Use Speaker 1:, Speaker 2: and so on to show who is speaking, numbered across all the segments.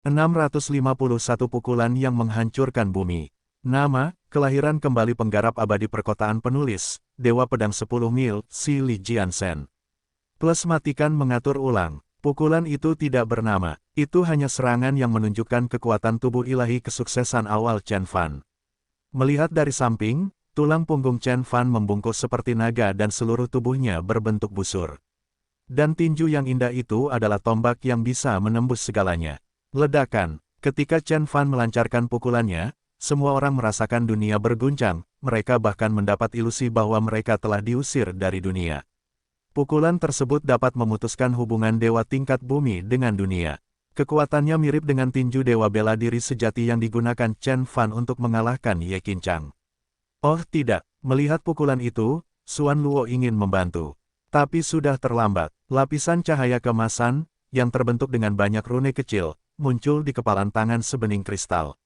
Speaker 1: 651 pukulan yang menghancurkan bumi. Nama, kelahiran kembali penggarap abadi perkotaan penulis, Dewa Pedang 10 Mil, Si Li Jiansen. Plus matikan mengatur ulang. Pukulan itu tidak bernama. Itu hanya serangan yang menunjukkan kekuatan tubuh ilahi kesuksesan awal Chen Fan. Melihat dari samping, tulang punggung Chen Fan membungkus seperti naga dan seluruh tubuhnya berbentuk busur. Dan tinju yang indah itu adalah tombak yang bisa menembus segalanya. Ledakan. Ketika Chen Fan melancarkan pukulannya, semua orang merasakan dunia berguncang, mereka bahkan mendapat ilusi bahwa mereka telah diusir dari dunia. Pukulan tersebut dapat memutuskan hubungan dewa tingkat bumi dengan dunia. Kekuatannya mirip dengan tinju dewa bela diri sejati yang digunakan Chen Fan untuk mengalahkan Ye Qinchang. Oh tidak, melihat pukulan itu, Xuan Luo ingin membantu. Tapi sudah terlambat. Lapisan cahaya keemasan, yang terbentuk dengan banyak rune kecil, muncul di kepalan tangan sebening kristal.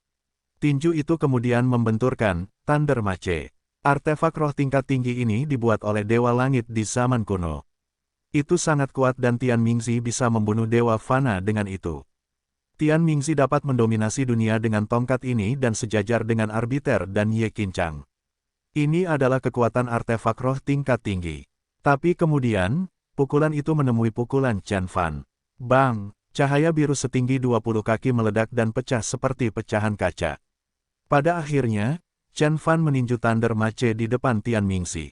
Speaker 1: Tinju itu kemudian membenturkan Thunder Mace. Artefak roh tingkat tinggi ini dibuat oleh Dewa Langit di zaman kuno. Itu sangat kuat dan Tian Mingzi bisa membunuh Dewa Fana dengan itu. Tian Mingzi dapat mendominasi dunia dengan tongkat ini dan sejajar dengan Arbiter dan Ye Qinchang. Ini adalah kekuatan artefak roh tingkat tinggi. Tapi kemudian, pukulan itu menemui pukulan Chen Fan. Bang! Cahaya biru setinggi 20 kaki meledak dan pecah seperti pecahan kaca. Pada akhirnya, Chen Fan meninju Thunder Mace di depan Tian Mingzi.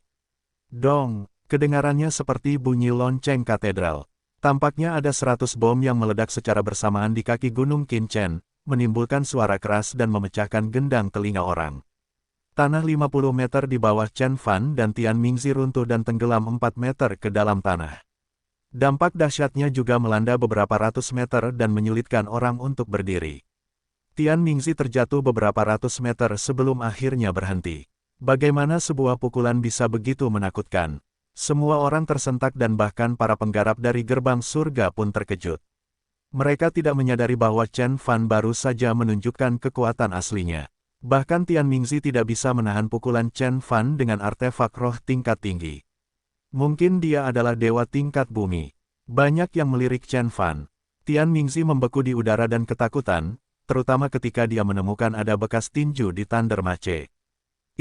Speaker 1: Dong! Kedengarannya seperti bunyi lonceng katedral. Tampaknya ada 100 bom yang meledak secara bersamaan di kaki Gunung Qinchen, menimbulkan suara keras dan memecahkan gendang telinga orang. Tanah 50 meter di bawah Chen Fan dan Tian Mingzi runtuh dan tenggelam 4 meter ke dalam tanah. Dampak dahsyatnya juga melanda beberapa ratus meter dan menyulitkan orang untuk berdiri. Tian Mingzi terjatuh beberapa ratus meter sebelum akhirnya berhenti. Bagaimana sebuah pukulan bisa begitu menakutkan? Semua orang tersentak dan bahkan para penggarap dari gerbang surga pun terkejut. Mereka tidak menyadari bahwa Chen Fan baru saja menunjukkan kekuatan aslinya. Bahkan Tian Mingzi tidak bisa menahan pukulan Chen Fan dengan artefak roh tingkat tinggi. Mungkin dia adalah dewa tingkat bumi. Banyak yang melirik Chen Fan. Tian Mingzi membeku di udara dan ketakutan, terutama ketika dia menemukan ada bekas tinju di Thunder Mace.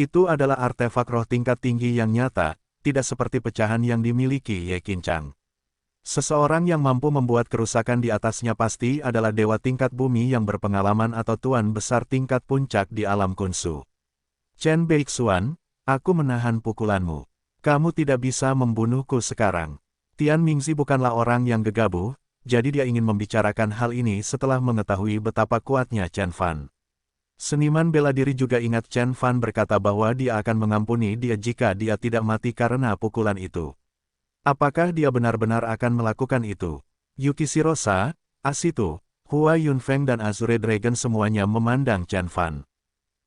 Speaker 1: Itu adalah artefak roh tingkat tinggi yang nyata, tidak seperti pecahan yang dimiliki Ye Qinchang. Seseorang yang mampu membuat kerusakan di atasnya pasti adalah dewa tingkat bumi yang berpengalaman atau tuan besar tingkat puncak di alam kunsu. Chen Beixuan, aku menahan pukulanmu. Kamu tidak bisa membunuhku sekarang. Tian Mingzi bukanlah orang yang gegabah, jadi dia ingin membicarakan hal ini setelah mengetahui betapa kuatnya Chen Fan. Seniman bela diri juga ingat Chen Fan berkata bahwa dia akan mengampuni dia jika dia tidak mati karena pukulan itu. Apakah dia benar-benar akan melakukan itu? Yukishiro Sa, Asitu, Hua Yunfeng dan Azure Dragon semuanya memandang Chen Fan.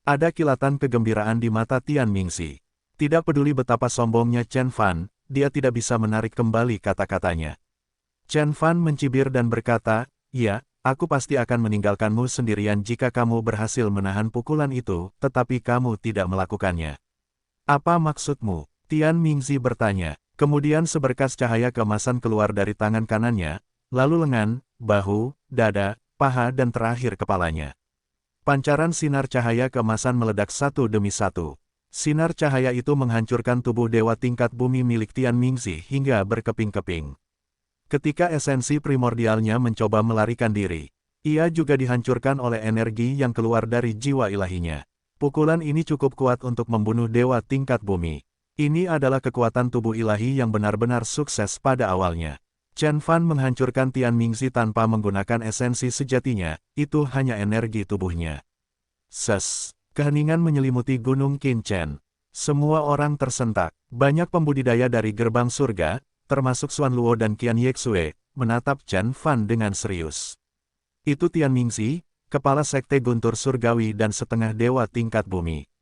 Speaker 1: Ada kilatan kegembiraan di mata Tian Mingzi. Tidak peduli betapa sombongnya Chen Fan, dia tidak bisa menarik kembali kata-katanya. Chen Fan mencibir dan berkata, "Ya, aku pasti akan meninggalkanmu sendirian jika kamu berhasil menahan pukulan itu, tetapi kamu tidak melakukannya." "Apa maksudmu?" Tian Mingzi bertanya. Kemudian seberkas cahaya keemasan keluar dari tangan kanannya, lalu lengan, bahu, dada, paha dan terakhir kepalanya. Pancaran sinar cahaya keemasan meledak satu demi satu. Sinar cahaya itu menghancurkan tubuh dewa tingkat bumi milik Tian Mingzi hingga berkeping-keping. Ketika esensi primordialnya mencoba melarikan diri, ia juga dihancurkan oleh energi yang keluar dari jiwa ilahinya. Pukulan ini cukup kuat untuk membunuh dewa tingkat bumi. Ini adalah kekuatan tubuh ilahi yang benar-benar sukses pada awalnya. Chen Fan menghancurkan Tian Mingzi tanpa menggunakan esensi sejatinya, itu hanya energi tubuhnya. Ses! Keheningan menyelimuti Gunung Qinchen. Semua orang tersentak. Banyak pembudidaya dari gerbang surga, termasuk Xuan Luo dan Qian Yexue, menatap Chen Fan dengan serius. Itu Tian Mingzi, kepala sekte guntur surgawi dan setengah dewa tingkat bumi.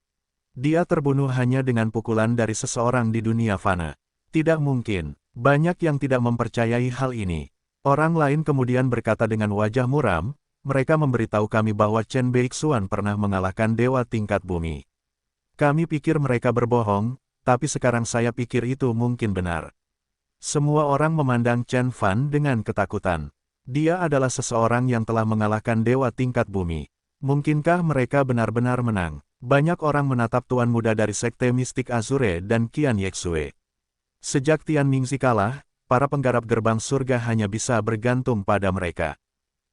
Speaker 1: Dia terbunuh hanya dengan pukulan dari seseorang di dunia fana. Tidak mungkin. Banyak yang tidak mempercayai hal ini. Orang lain kemudian berkata dengan wajah muram, mereka memberitahu kami bahwa Chen Beixuan pernah mengalahkan dewa tingkat bumi. Kami pikir mereka berbohong, tapi sekarang saya pikir itu mungkin benar. Semua orang memandang Chen Fan dengan ketakutan. Dia adalah seseorang yang telah mengalahkan dewa tingkat bumi. Mungkinkah mereka benar-benar menang? Banyak orang menatap tuan muda dari Sekte Mistik Azure dan Qian Yexue. Sejak Tian Ningxi kalah, para penggarap gerbang surga hanya bisa bergantung pada mereka.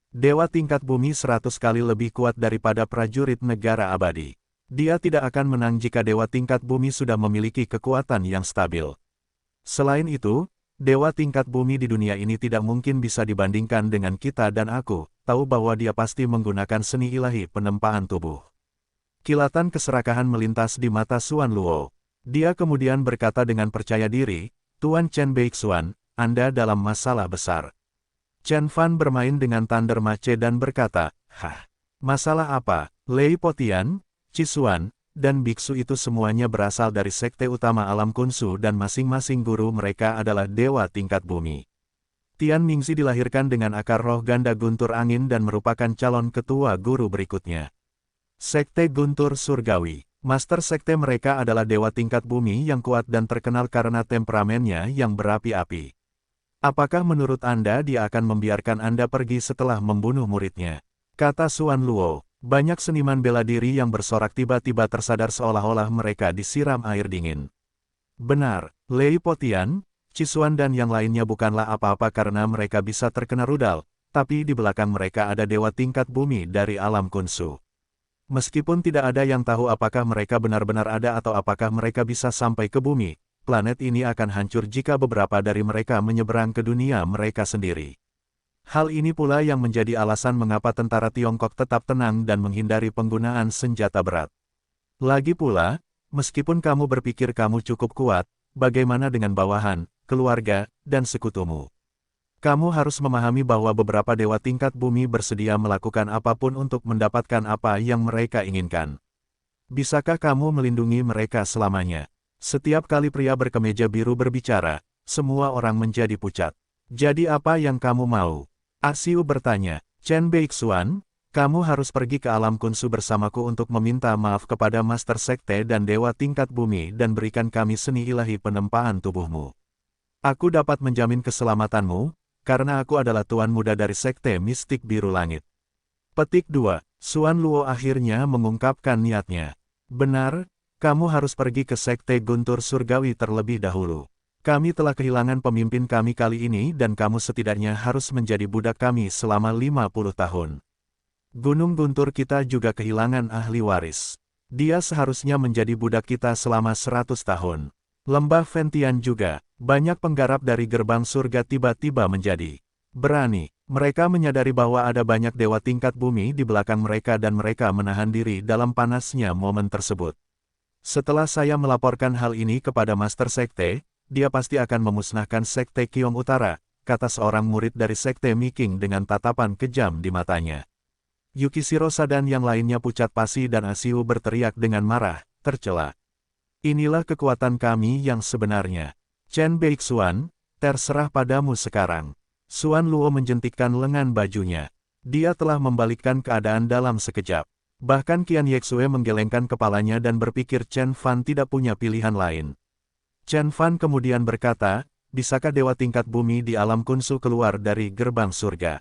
Speaker 1: Dewa tingkat bumi 100 kali lebih kuat daripada prajurit negara abadi. Dia tidak akan menang jika dewa tingkat bumi sudah memiliki kekuatan yang stabil. Selain itu, dewa tingkat bumi di dunia ini tidak mungkin bisa dibandingkan dengan kita dan aku, tahu bahwa dia pasti menggunakan seni ilahi penempaan tubuh. Kilatan keserakahan melintas di mata Xuan Luo. Dia kemudian berkata dengan percaya diri, Tuan Chen Beixuan, Anda dalam masalah besar. Chen Fan bermain dengan Thunder Mace dan berkata, Hah, masalah apa? Lei Potian, Cisuan, dan biksu itu semuanya berasal dari sekte utama alam kunsu dan masing-masing guru mereka adalah dewa tingkat bumi. Tian Ningxi dilahirkan dengan akar roh ganda guntur angin dan merupakan calon ketua guru berikutnya. Sekte Guntur Surgawi. Master sekte mereka adalah dewa tingkat bumi yang kuat dan terkenal karena temperamennya yang berapi-api. Apakah menurut Anda dia akan membiarkan Anda pergi setelah membunuh muridnya? Kata Xuan Luo. Banyak seniman bela diri yang bersorak tiba-tiba tersadar seolah-olah mereka disiram air dingin. Benar, Lei Potian, Cisuan dan yang lainnya bukanlah apa-apa karena mereka bisa terkena rudal, tapi di belakang mereka ada dewa tingkat bumi dari alam kunsu. Meskipun tidak ada yang tahu apakah mereka benar-benar ada atau apakah mereka bisa sampai ke bumi, planet ini akan hancur jika beberapa dari mereka menyeberang ke dunia mereka sendiri. Hal ini pula yang menjadi alasan mengapa tentara Tiongkok tetap tenang dan menghindari penggunaan senjata berat. Lagi pula, meskipun kamu berpikir kamu cukup kuat, bagaimana dengan bawahan, keluarga, dan sekutumu? Kamu harus memahami bahwa beberapa dewa tingkat bumi bersedia melakukan apapun untuk mendapatkan apa yang mereka inginkan. Bisakah kamu melindungi mereka selamanya? Setiap kali pria berkemeja biru berbicara, semua orang menjadi pucat. Jadi apa yang kamu mau? Asiu bertanya, Chen Beixuan, kamu harus pergi ke alam kunsu bersamaku untuk meminta maaf kepada Master Sekte dan Dewa tingkat bumi dan berikan kami seni ilahi penempaan tubuhmu. Aku dapat menjamin keselamatanmu, karena aku adalah tuan muda dari Sekte Mistik Biru Langit. Petik 2. Xuan Luo akhirnya mengungkapkan niatnya. Benar, kamu harus pergi ke Sekte Guntur Surgawi terlebih dahulu. Kami telah kehilangan pemimpin kami kali ini dan kamu setidaknya harus menjadi budak kami selama 50 tahun. Gunung Guntur kita juga kehilangan ahli waris. Dia seharusnya menjadi budak kita selama 100 tahun. Lembah Ventian juga, banyak penggarap dari gerbang surga tiba-tiba menjadi berani. Mereka menyadari bahwa ada banyak dewa tingkat bumi di belakang mereka dan mereka menahan diri dalam panasnya momen tersebut. Setelah saya melaporkan hal ini kepada Master Sekte, dia pasti akan memusnahkan Sekte Qiong Utara, kata seorang murid dari Sekte Miking dengan tatapan kejam di matanya. Yukishiro dan yang lainnya pucat pasi dan Asiu berteriak dengan marah, tercela. Inilah kekuatan kami yang sebenarnya. Chen Beixuan, terserah padamu sekarang. Xuan Luo menjentikkan lengan bajunya. Dia telah membalikkan keadaan dalam sekejap. Bahkan Qian Yexue menggelengkan kepalanya dan berpikir Chen Fan tidak punya pilihan lain. Chen Fan kemudian berkata, bisakah dewa tingkat bumi di alam kunsu keluar dari gerbang surga?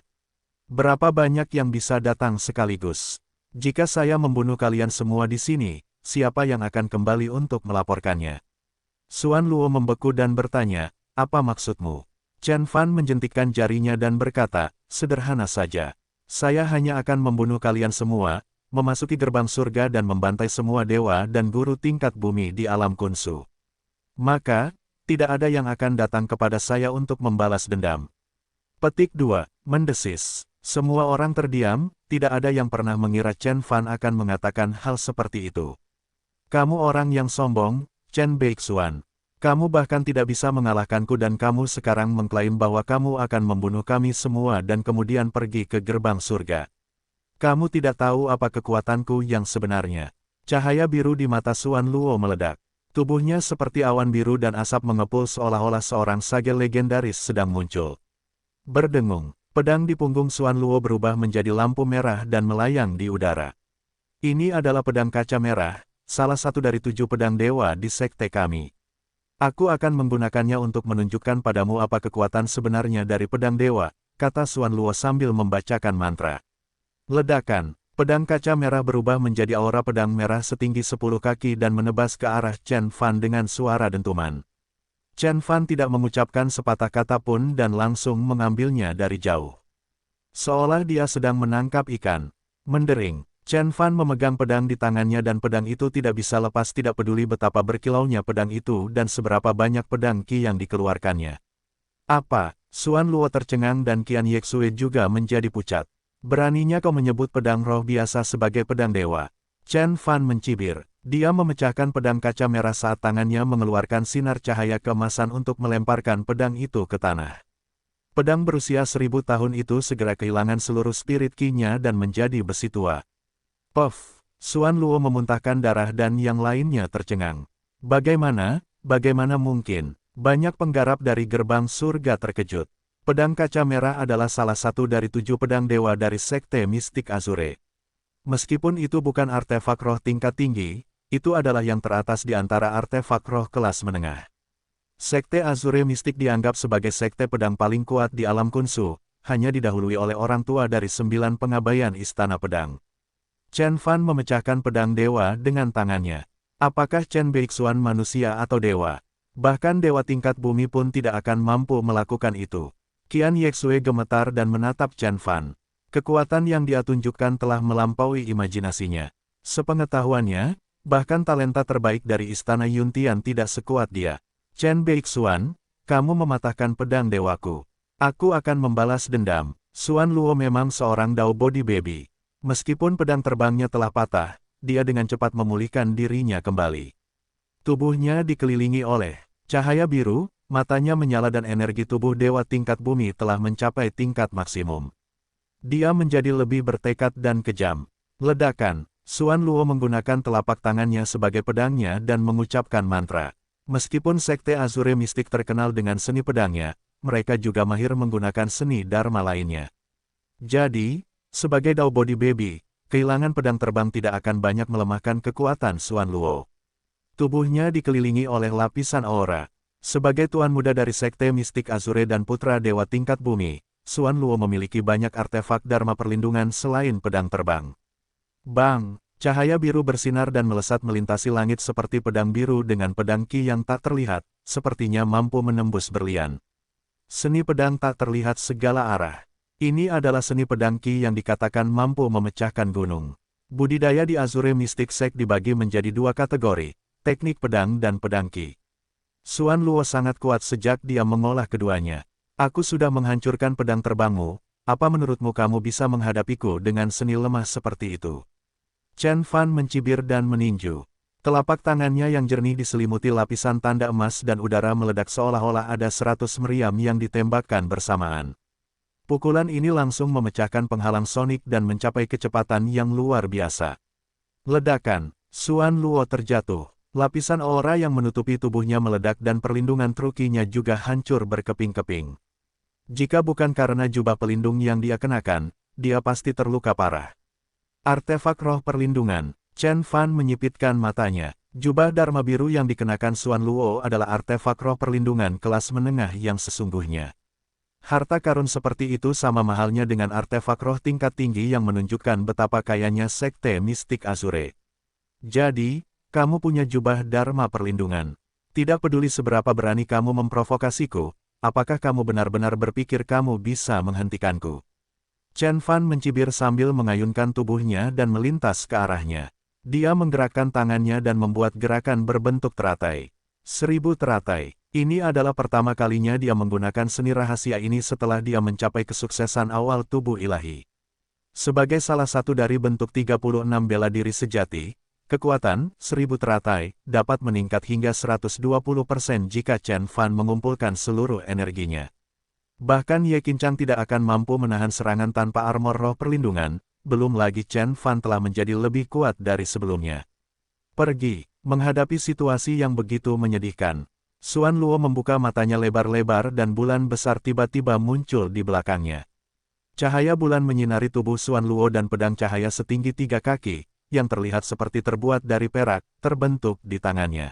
Speaker 1: Berapa banyak yang bisa datang sekaligus? Jika saya membunuh kalian semua di sini, siapa yang akan kembali untuk melaporkannya? Xuan Luo membeku dan bertanya, apa maksudmu? Chen Fan menjentikkan jarinya dan berkata, sederhana saja. Saya hanya akan membunuh kalian semua, memasuki gerbang surga dan membantai semua dewa dan guru tingkat bumi di alam kunsu. Maka, tidak ada yang akan datang kepada saya untuk membalas dendam. Petik 2. Mendesis. Semua orang terdiam, tidak ada yang pernah mengira Chen Fan akan mengatakan hal seperti itu. Kamu orang yang sombong, Chen Beixuan. Kamu bahkan tidak bisa mengalahkanku dan kamu sekarang mengklaim bahwa kamu akan membunuh kami semua dan kemudian pergi ke gerbang surga. Kamu tidak tahu apa kekuatanku yang sebenarnya. Cahaya biru di mata Xuan Luo meledak. Tubuhnya seperti awan biru dan asap mengepul seolah-olah seorang sage legendaris sedang muncul. Berdengung, pedang di punggung Xuan Luo berubah menjadi lampu merah dan melayang di udara. Ini adalah pedang kaca merah, salah satu dari 7 pedang dewa di sekte kami. Aku akan menggunakannya untuk menunjukkan padamu apa kekuatan sebenarnya dari pedang dewa, kata Xuan Luo sambil membacakan mantra. Ledakan, pedang kaca merah berubah menjadi aura pedang merah setinggi 10 kaki dan menebas ke arah Chen Fan dengan suara dentuman. Chen Fan tidak mengucapkan sepatah kata pun dan langsung mengambilnya dari jauh. Seolah dia sedang menangkap ikan. Mendering, Chen Fan memegang pedang di tangannya dan pedang itu tidak bisa lepas, tidak peduli betapa berkilaunya pedang itu dan seberapa banyak pedang Qi yang dikeluarkannya. Apa? Xuan Luo tercengang dan Qian Yexue juga menjadi pucat. Beraninya kau menyebut pedang roh biasa sebagai pedang dewa? Chen Fan mencibir. Dia memecahkan pedang kaca merah saat tangannya mengeluarkan sinar cahaya keemasan untuk melemparkan pedang itu ke tanah. Pedang berusia 1000 tahun itu segera kehilangan seluruh spirit Qi-nya dan menjadi besi tua. Puff! Xuan Luo memuntahkan darah dan yang lainnya tercengang. Bagaimana mungkin? Banyak penggarap dari gerbang surga terkejut. Pedang kaca merah adalah salah satu dari 7 pedang dewa dari Sekte Mistik Azure. Meskipun itu bukan artefak roh tingkat tinggi, itu adalah yang teratas di antara artefak roh kelas menengah. Sekte Azure Mistik dianggap sebagai sekte pedang paling kuat di alam Kunsu, hanya didahului oleh orang tua dari 9 pengabaian Istana Pedang. Chen Fan memecahkan pedang dewa dengan tangannya. Apakah Chen Beixuan manusia atau dewa? Bahkan dewa tingkat bumi pun tidak akan mampu melakukan itu. Qian Yexue gemetar dan menatap Chen Fan. Kekuatan yang dia tunjukkan telah melampaui imajinasinya. Sepengetahuannya, bahkan talenta terbaik dari Istana Yuntian tidak sekuat dia. Chen Beixuan, kamu mematahkan pedang dewaku. Aku akan membalas dendam. Xuan Luo memang seorang Dao Body Baby. Meskipun pedang terbangnya telah patah, dia dengan cepat memulihkan dirinya kembali. Tubuhnya dikelilingi oleh cahaya biru, matanya menyala dan energi tubuh dewa tingkat bumi telah mencapai tingkat maksimum. Dia menjadi lebih bertekad dan kejam. Ledakan, Xuan Luo menggunakan telapak tangannya sebagai pedangnya dan mengucapkan mantra. Meskipun Sekte Azure Mistik terkenal dengan seni pedangnya, mereka juga mahir menggunakan seni dharma lainnya. Jadi, sebagai Dao Body Baby, kehilangan pedang terbang tidak akan banyak melemahkan kekuatan Xuan Luo. Tubuhnya dikelilingi oleh lapisan aura. Sebagai tuan muda dari Sekte Mistik Azure dan putra dewa tingkat bumi, Xuan Luo memiliki banyak artefak dharma perlindungan selain pedang terbang. Bang! Cahaya biru bersinar dan melesat melintasi langit seperti pedang biru dengan pedang Qi yang tak terlihat, sepertinya mampu menembus berlian. Seni pedang tak terlihat segala arah. Ini adalah seni pedang Qi yang dikatakan mampu memecahkan gunung. Budidaya di Azure Mystic Sect dibagi menjadi 2 kategori, teknik pedang dan pedang Qi. Xuan Luo sangat kuat sejak dia mengolah keduanya. Aku sudah menghancurkan pedang terbangmu, apa menurutmu kamu bisa menghadapiku dengan seni lemah seperti itu? Chen Fan mencibir dan meninju. Telapak tangannya yang jernih diselimuti lapisan tanda emas dan udara meledak seolah-olah ada 100 meriam yang ditembakkan bersamaan. Pukulan ini langsung memecahkan penghalang sonik dan mencapai kecepatan yang luar biasa. Ledakan, Xuan Luo terjatuh. Lapisan aura yang menutupi tubuhnya meledak dan perlindungan trukinya juga hancur berkeping-keping. Jika bukan karena jubah pelindung yang dia kenakan, dia pasti terluka parah. Artefak roh perlindungan, Chen Fan menyipitkan matanya. Jubah dharma biru yang dikenakan Xuan Luo adalah artefak roh perlindungan kelas menengah yang sesungguhnya. Harta karun seperti itu sama mahalnya dengan artefak roh tingkat tinggi yang menunjukkan betapa kayanya Sekte Mistik Azure. Jadi, kamu punya jubah dharma perlindungan. Tidak peduli seberapa berani kamu memprovokasiku, apakah kamu benar-benar berpikir kamu bisa menghentikanku? Chen Fan mencibir sambil mengayunkan tubuhnya dan melintas ke arahnya. Dia menggerakkan tangannya dan membuat gerakan berbentuk teratai. 1000 teratai. Ini adalah pertama kalinya dia menggunakan seni rahasia ini setelah dia mencapai kesuksesan awal tubuh ilahi. Sebagai salah satu dari bentuk 36 bela diri sejati, kekuatan 1000 teratai dapat meningkat hingga 120% jika Chen Fan mengumpulkan seluruh energinya. Bahkan Ye Qincang tidak akan mampu menahan serangan tanpa armor roh perlindungan, belum lagi Chen Fan telah menjadi lebih kuat dari sebelumnya. Pergi, menghadapi situasi yang begitu menyedihkan. Xuan Luo membuka matanya lebar-lebar dan bulan besar tiba-tiba muncul di belakangnya. Cahaya bulan menyinari tubuh Xuan Luo dan pedang cahaya setinggi 3 kaki, yang terlihat seperti terbuat dari perak, terbentuk di tangannya.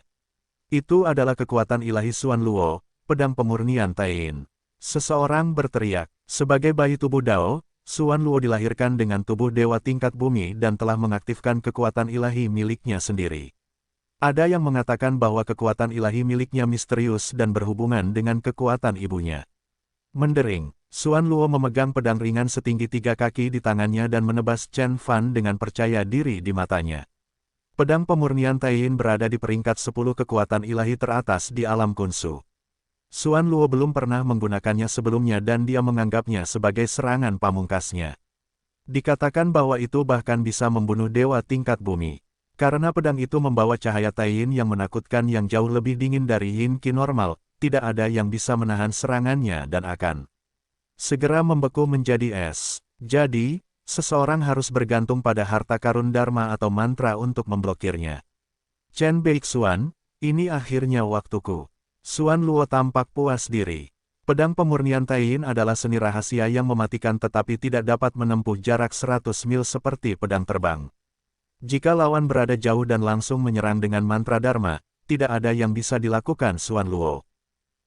Speaker 1: Itu adalah kekuatan ilahi Xuan Luo, pedang pemurnian Taiyin. Seseorang berteriak. Sebagai bayi tubuh Dao, Xuan Luo dilahirkan dengan tubuh dewa tingkat bumi dan telah mengaktifkan kekuatan ilahi miliknya sendiri. Ada yang mengatakan bahwa kekuatan ilahi miliknya misterius dan berhubungan dengan kekuatan ibunya. Mendering, Xuan Luo memegang pedang ringan setinggi 3 kaki di tangannya dan menebas Chen Fan dengan percaya diri di matanya. Pedang pemurnian Taiyin berada di peringkat 10 kekuatan ilahi teratas di alam Kunsu. Xuan Luo belum pernah menggunakannya sebelumnya dan dia menganggapnya sebagai serangan pamungkasnya. Dikatakan bahwa itu bahkan bisa membunuh dewa tingkat bumi. Karena pedang itu membawa cahaya Taiyin yang menakutkan yang jauh lebih dingin dari Yin Qi normal, tidak ada yang bisa menahan serangannya dan akan segera membeku menjadi es. Jadi, seseorang harus bergantung pada harta karun Dharma atau mantra untuk memblokirnya. Chen Beixuan, ini akhirnya waktuku. Xuan Luo tampak puas diri. Pedang pemurnian Taiyin adalah seni rahasia yang mematikan tetapi tidak dapat menempuh jarak 100 mil seperti pedang terbang. Jika lawan berada jauh dan langsung menyerang dengan mantra Dharma, tidak ada yang bisa dilakukan Xuan Luo.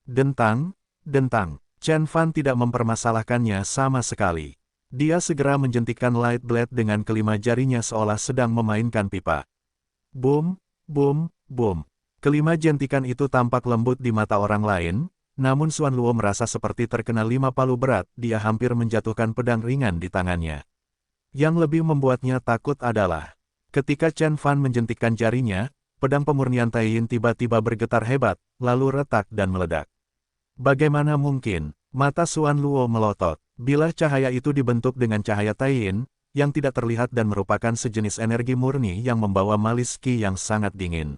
Speaker 1: Dentang, dentang. Chen Fan tidak mempermasalahkannya sama sekali. Dia segera menjentikkan Light Blade dengan kelima jarinya seolah sedang memainkan pipa. Boom, boom, boom. Kelima jentikan itu tampak lembut di mata orang lain, namun Xuan Luo merasa seperti terkena 5 palu berat, dia hampir menjatuhkan pedang ringan di tangannya. Yang lebih membuatnya takut adalah, ketika Chen Fan menjentikkan jarinya, pedang pemurnian Taiyin tiba-tiba bergetar hebat, lalu retak dan meledak. Bagaimana mungkin? Mata Xuan Luo melotot. Bilah cahaya itu dibentuk dengan cahaya Taiyin, yang tidak terlihat dan merupakan sejenis energi murni yang membawa malis Qi yang sangat dingin.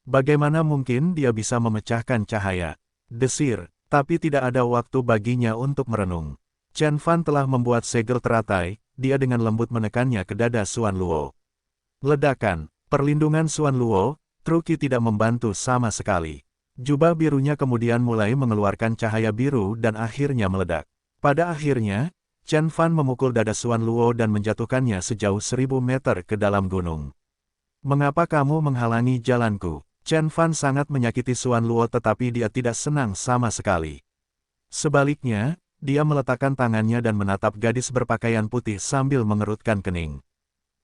Speaker 1: Bagaimana mungkin dia bisa memecahkan cahaya? Desir, tapi tidak ada waktu baginya untuk merenung. Chen Fan telah membuat segel teratai, dia dengan lembut menekannya ke dada Xuan Luo. Ledakan, perlindungan Xuan Luo, Truki tidak membantu sama sekali. Jubah birunya kemudian mulai mengeluarkan cahaya biru dan akhirnya meledak. Pada akhirnya, Chen Fan memukul dada Xuan Luo dan menjatuhkannya sejauh 1000 meter ke dalam gunung. Mengapa kamu menghalangi jalanku? Chen Fan sangat menyakiti Xuan Luo tetapi dia tidak senang sama sekali. Sebaliknya, dia meletakkan tangannya dan menatap gadis berpakaian putih sambil mengerutkan kening.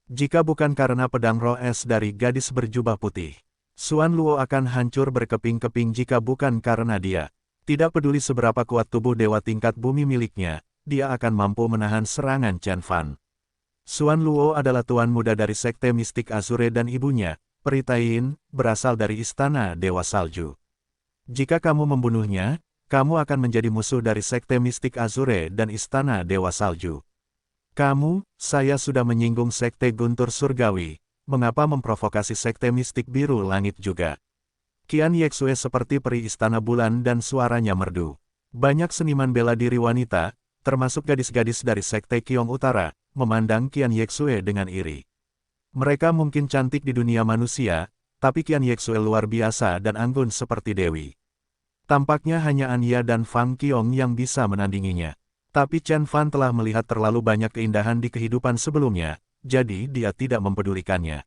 Speaker 1: Jika bukan karena pedang roh es dari gadis berjubah putih, Xuan Luo akan hancur berkeping-keping jika bukan karena dia. Tidak peduli seberapa kuat tubuh dewa tingkat bumi miliknya, dia akan mampu menahan serangan Chen Fan. Xuan Luo adalah tuan muda dari Sekte Mistik Azure dan ibunya, Peri Taiyin, berasal dari Istana Dewa Salju. Jika kamu membunuhnya, kamu akan menjadi musuh dari Sekte Mistik Azure dan Istana Dewa Salju. Saya sudah menyinggung Sekte Guntur Surgawi, mengapa memprovokasi Sekte Mistik Biru Langit juga? Qian Yexue seperti peri Istana Bulan dan suaranya merdu. Banyak seniman bela diri wanita, termasuk gadis-gadis dari Sekte Qiong Utara, memandang Qian Yexue dengan iri. Mereka mungkin cantik di dunia manusia, tapi Qian Yexue luar biasa dan anggun seperti dewi. Tampaknya hanya Anya dan Fang Qiong yang bisa menandinginya. Tapi Chen Fan telah melihat terlalu banyak keindahan di kehidupan sebelumnya, jadi dia tidak mempedulikannya.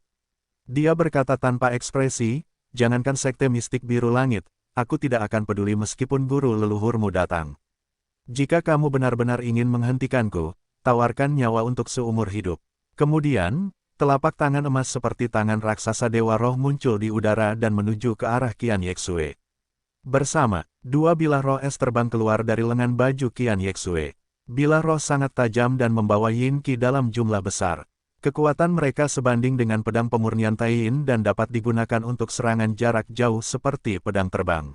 Speaker 1: Dia berkata tanpa ekspresi, jangankan Sekte Mistik Biru Langit, aku tidak akan peduli meskipun guru leluhurmu datang. Jika kamu benar-benar ingin menghentikanku, tawarkan nyawa untuk seumur hidup. Kemudian, telapak tangan emas seperti tangan raksasa Dewa Roh muncul di udara dan menuju ke arah Qian Yexue. Bersama, dua bilah roh es terbang keluar dari lengan baju Qian Yexue. Bilah roh sangat tajam dan membawa Yin Qi dalam jumlah besar. Kekuatan mereka sebanding dengan pedang pemurnian Taiyin dan dapat digunakan untuk serangan jarak jauh seperti pedang terbang.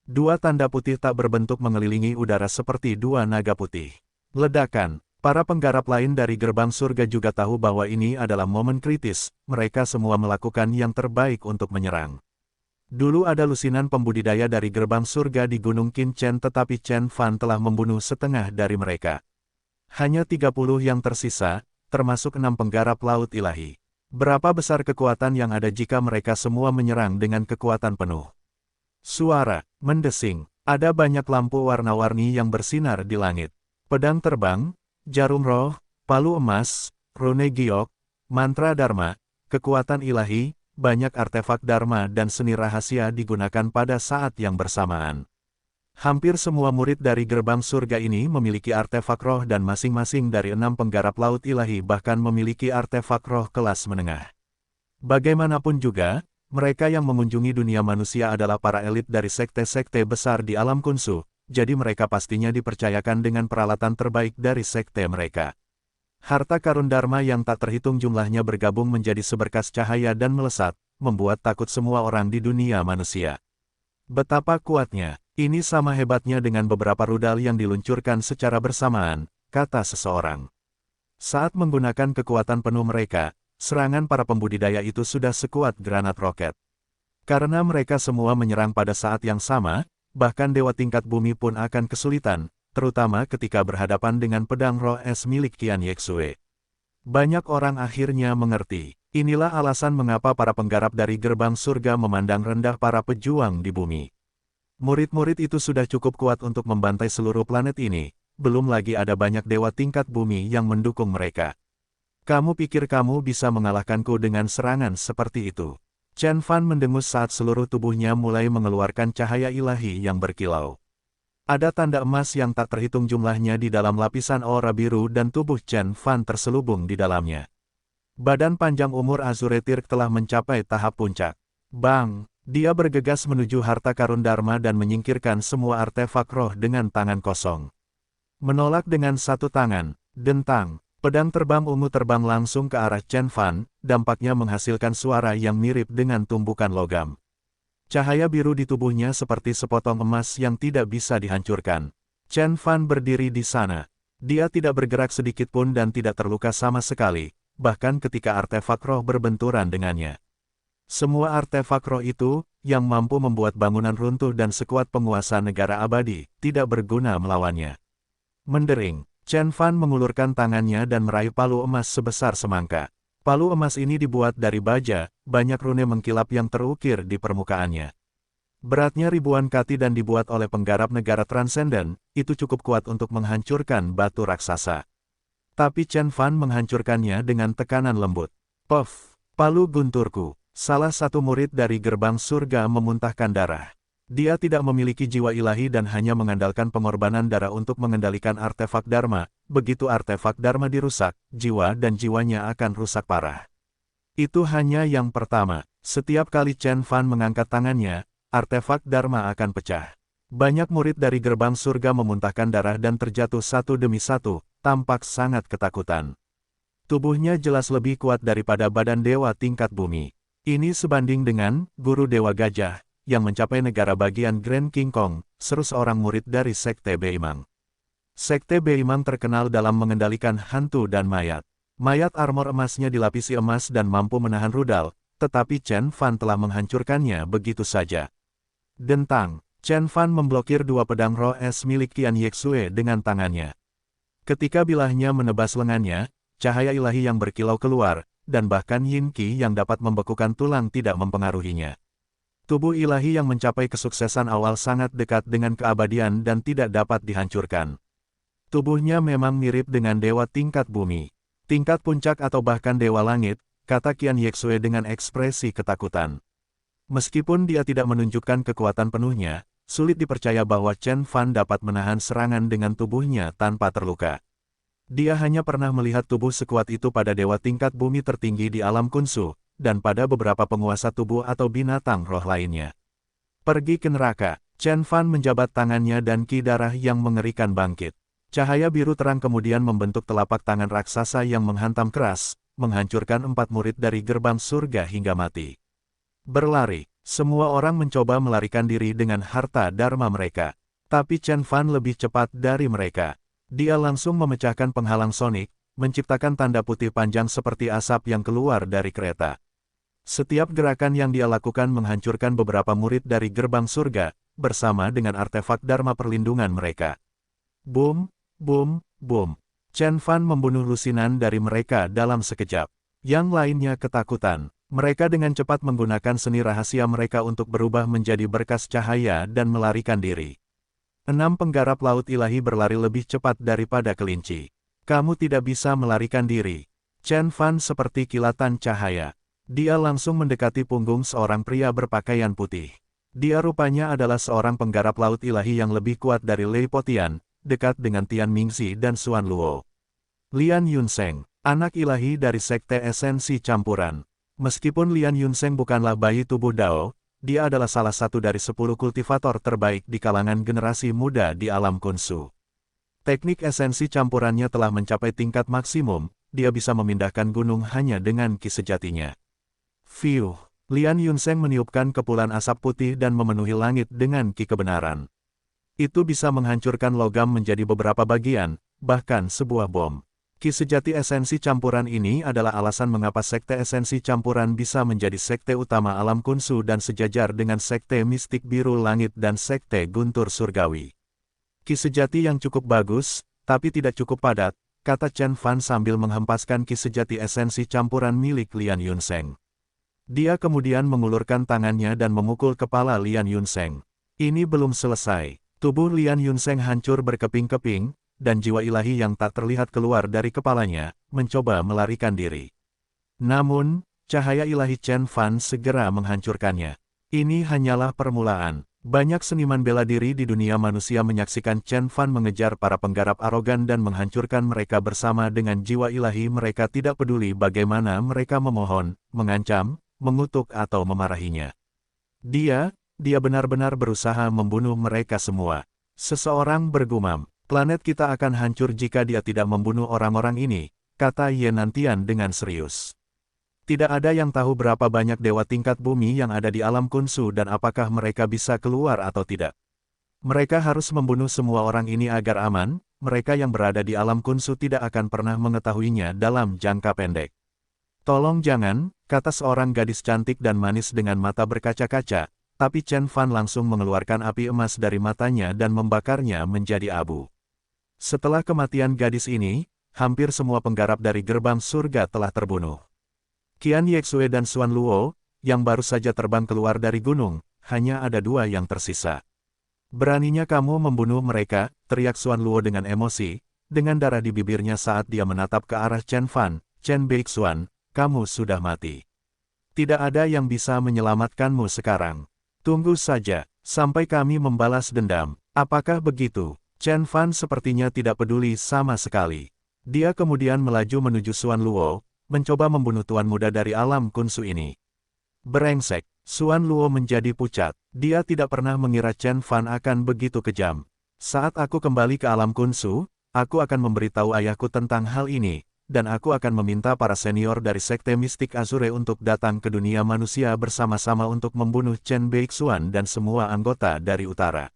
Speaker 1: Dua tanda putih tak berbentuk mengelilingi udara seperti dua naga putih. Ledakan. Para penggarap lain dari gerbang surga juga tahu bahwa ini adalah momen kritis, mereka semua melakukan yang terbaik untuk menyerang. Dulu ada lusinan pembudidaya dari gerbang surga di Gunung Qin Chen tetapi Chen Fan telah membunuh setengah dari mereka. Hanya 30 yang tersisa, termasuk 6 penggarap laut ilahi. Berapa besar kekuatan yang ada jika mereka semua menyerang dengan kekuatan penuh? Suara mendesing, ada banyak lampu warna-warni yang bersinar di langit. Pedang terbang, jarum roh, palu emas, rune giok, mantra Dharma, kekuatan ilahi, banyak artefak Dharma dan seni rahasia digunakan pada saat yang bersamaan. Hampir semua murid dari gerbang surga ini memiliki artefak roh dan masing-masing dari 6 penggarap laut ilahi bahkan memiliki artefak roh kelas menengah. Bagaimanapun juga, mereka yang mengunjungi dunia manusia adalah para elit dari sekte-sekte besar di alam Khunsu, jadi mereka pastinya dipercayakan dengan peralatan terbaik dari sekte mereka. Harta karun Dharma yang tak terhitung jumlahnya bergabung menjadi seberkas cahaya dan melesat, membuat takut semua orang di dunia manusia. Betapa kuatnya, ini sama hebatnya dengan beberapa rudal yang diluncurkan secara bersamaan, kata seseorang. Saat menggunakan kekuatan penuh mereka, serangan para pembudidaya itu sudah sekuat granat roket. Karena mereka semua menyerang pada saat yang sama, bahkan dewa tingkat bumi pun akan kesulitan, terutama ketika berhadapan dengan pedang roh es milik Qian Yexue. Banyak orang akhirnya mengerti. Inilah alasan mengapa para penggarap dari gerbang surga memandang rendah para pejuang di bumi. Murid-murid itu sudah cukup kuat untuk membantai seluruh planet ini, belum lagi ada banyak dewa tingkat bumi yang mendukung mereka. Kamu pikir kamu bisa mengalahkanku dengan serangan seperti itu? Chen Fan mendengus saat seluruh tubuhnya mulai mengeluarkan cahaya ilahi yang berkilau. Ada tanda emas yang tak terhitung jumlahnya di dalam lapisan aura biru dan tubuh Chen Fan terselubung di dalamnya. Badan panjang umur Azuretir telah mencapai tahap puncak. Bang! Dia bergegas menuju harta karun Dharma dan menyingkirkan semua artefak roh dengan tangan kosong. Menolak dengan satu tangan, dentang. Pedang terbang ungu terbang langsung ke arah Chen Fan, dampaknya menghasilkan suara yang mirip dengan tumbukan logam. Cahaya biru di tubuhnya seperti sepotong emas yang tidak bisa dihancurkan. Chen Fan berdiri di sana. Dia tidak bergerak sedikit pun dan tidak terluka sama sekali, bahkan ketika artefak roh berbenturan dengannya. Semua artefak roh itu, yang mampu membuat bangunan runtuh dan sekuat penguasa negara abadi, tidak berguna melawannya. Mendering. Chen Fan mengulurkan tangannya dan meraih palu emas sebesar semangka. Palu emas ini dibuat dari baja, banyak rune mengkilap yang terukir di permukaannya. Beratnya ribuan kati dan dibuat oleh penggarap negara transenden, itu cukup kuat untuk menghancurkan batu raksasa. Tapi Chen Fan menghancurkannya dengan tekanan lembut. Puff! Palu gunturku! Salah satu murid dari gerbang surga memuntahkan darah. Dia tidak memiliki jiwa ilahi dan hanya mengandalkan pengorbanan darah untuk mengendalikan artefak Dharma. Begitu artefak Dharma dirusak, jiwa dan jiwanya akan rusak parah. Itu hanya yang pertama. Setiap kali Chen Fan mengangkat tangannya, artefak Dharma akan pecah. Banyak murid dari gerbang surga memuntahkan darah dan terjatuh satu demi satu, tampak sangat ketakutan. Tubuhnya jelas lebih kuat daripada badan dewa tingkat bumi. Ini sebanding dengan Guru Dewa Gajah, yang mencapai negara bagian Grand King Kong, seru seorang murid dari Sekte Beimang. Sekte Beimang terkenal dalam mengendalikan hantu dan mayat. Mayat armor emasnya dilapisi emas dan mampu menahan rudal, tetapi Chen Fan telah menghancurkannya begitu saja. Dentang, Chen Fan memblokir dua pedang roh es milik Qian Yexue dengan tangannya. Ketika bilahnya menebas lengannya, cahaya ilahi yang berkilau keluar, dan bahkan Yin Qi yang dapat membekukan tulang tidak mempengaruhinya. Tubuh ilahi yang mencapai kesuksesan awal sangat dekat dengan keabadian dan tidak dapat dihancurkan. Tubuhnya memang mirip dengan dewa tingkat bumi. Tingkat puncak atau bahkan dewa langit, kata Qian Yexue dengan ekspresi ketakutan. Meskipun dia tidak menunjukkan kekuatan penuhnya, sulit dipercaya bahwa Chen Fan dapat menahan serangan dengan tubuhnya tanpa terluka. Dia hanya pernah melihat tubuh sekuat itu pada dewa tingkat bumi tertinggi di alam Khunsu, dan pada beberapa penguasa tubuh atau binatang roh lainnya. Pergi ke neraka, Chen Fan menjabat tangannya dan ki darah yang mengerikan bangkit. Cahaya biru terang kemudian membentuk telapak tangan raksasa yang menghantam keras, menghancurkan 4 murid dari gerbang surga hingga mati. Berlari, semua orang mencoba melarikan diri dengan harta Dharma mereka. Tapi Chen Fan lebih cepat dari mereka. Dia langsung memecahkan penghalang sonik, menciptakan tanda putih panjang seperti asap yang keluar dari kereta. Setiap gerakan yang dia lakukan menghancurkan beberapa murid dari gerbang surga, bersama dengan artefak Dharma perlindungan mereka. Boom, boom, boom. Chen Fan membunuh lusinan dari mereka dalam sekejap. Yang lainnya ketakutan. Mereka dengan cepat menggunakan seni rahasia mereka untuk berubah menjadi berkas cahaya dan melarikan diri. 6 penggarap laut ilahi berlari lebih cepat daripada kelinci. Kamu tidak bisa melarikan diri. Chen Fan seperti kilatan cahaya. Dia langsung mendekati punggung seorang pria berpakaian putih. Dia rupanya adalah seorang penggarap laut ilahi yang lebih kuat dari Lei Potian, dekat dengan Tian Mingzi dan Xuan Luo. Lian Yunseng, anak ilahi dari Sekte Esensi Campuran. Meskipun Lian Yunseng bukanlah bayi tubuh Dao, dia adalah salah satu dari 10 kultivator terbaik di kalangan generasi muda di alam Kunsu. Teknik esensi campurannya telah mencapai tingkat maksimum, dia bisa memindahkan gunung hanya dengan ki sejatinya. Fiuh, Lian Yunseng meniupkan kepulan asap putih dan memenuhi langit dengan ki kebenaran. Itu bisa menghancurkan logam menjadi beberapa bagian, bahkan sebuah bom. Ki sejati esensi campuran ini adalah alasan mengapa Sekte Esensi Campuran bisa menjadi sekte utama alam Kunsu dan sejajar dengan Sekte Mistik Biru Langit dan Sekte Guntur Surgawi. Ki sejati yang cukup bagus, tapi tidak cukup padat, kata Chen Fan sambil menghempaskan ki sejati esensi campuran milik Lian Yunseng. Dia kemudian mengulurkan tangannya dan memukul kepala Lian Yunseng. Ini belum selesai. Tubuh Lian Yunseng hancur berkeping-keping, dan jiwa ilahi yang tak terlihat keluar dari kepalanya, mencoba melarikan diri. Namun, cahaya ilahi Chen Fan segera menghancurkannya. Ini hanyalah permulaan. Banyak seniman bela diri di dunia manusia menyaksikan Chen Fan mengejar para penggarap arogan dan menghancurkan mereka bersama dengan jiwa ilahi mereka tidak peduli bagaimana mereka memohon, mengancam, mengutuk atau memarahinya. Dia benar-benar berusaha membunuh mereka semua. Seseorang bergumam. Planet kita akan hancur jika dia tidak membunuh orang-orang ini, kata Ye Nantian dengan serius. Tidak ada yang tahu berapa banyak dewa tingkat bumi yang ada di alam Kunsu dan apakah mereka bisa keluar atau tidak. Mereka harus membunuh semua orang ini agar aman, mereka yang berada di alam Kunsu tidak akan pernah mengetahuinya dalam jangka pendek. Tolong jangan, kata seorang gadis cantik dan manis dengan mata berkaca-kaca, tapi Chen Fan langsung mengeluarkan api emas dari matanya dan membakarnya menjadi abu. Setelah kematian gadis ini, hampir semua penggarap dari gerbang surga telah terbunuh. Qian Yexue dan Xuan Luo, yang baru saja terbang keluar dari gunung, hanya ada 2 yang tersisa. Beraninya kamu membunuh mereka, teriak Xuan Luo dengan emosi, dengan darah di bibirnya saat dia menatap ke arah Chen Fan. Chen Beixuan, kamu sudah mati. Tidak ada yang bisa menyelamatkanmu sekarang. Tunggu saja, sampai kami membalas dendam. Apakah begitu? Chen Fan sepertinya tidak peduli sama sekali. Dia kemudian melaju menuju Xuan Luo, mencoba membunuh tuan muda dari alam Kunsu ini. Brengsek, Xuan Luo menjadi pucat. Dia tidak pernah mengira Chen Fan akan begitu kejam. Saat aku kembali ke alam Kunsu, aku akan memberitahu ayahku tentang hal ini, dan aku akan meminta para senior dari Sekte Mistik Azure untuk datang ke dunia manusia bersama-sama untuk membunuh Chen Beixuan dan semua anggota dari utara.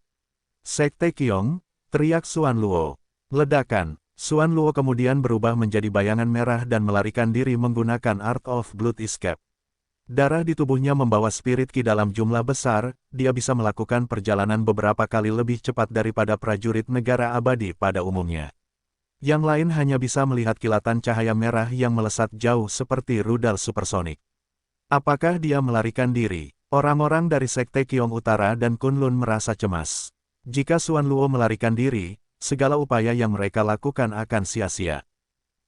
Speaker 1: Sekte Qiong, teriak Xuan Luo. Ledakan. Xuan Luo kemudian berubah menjadi bayangan merah dan melarikan diri menggunakan Art of Blood Escape. Darah di tubuhnya membawa spirit ki dalam jumlah besar, dia bisa melakukan perjalanan beberapa kali lebih cepat daripada prajurit negara abadi pada umumnya. Yang lain hanya bisa melihat kilatan cahaya merah yang melesat jauh seperti rudal supersonik. Apakah dia melarikan diri? Orang-orang dari Sekte Qiong Utara dan Kunlun merasa cemas. Jika Xuan Luo melarikan diri, segala upaya yang mereka lakukan akan sia-sia.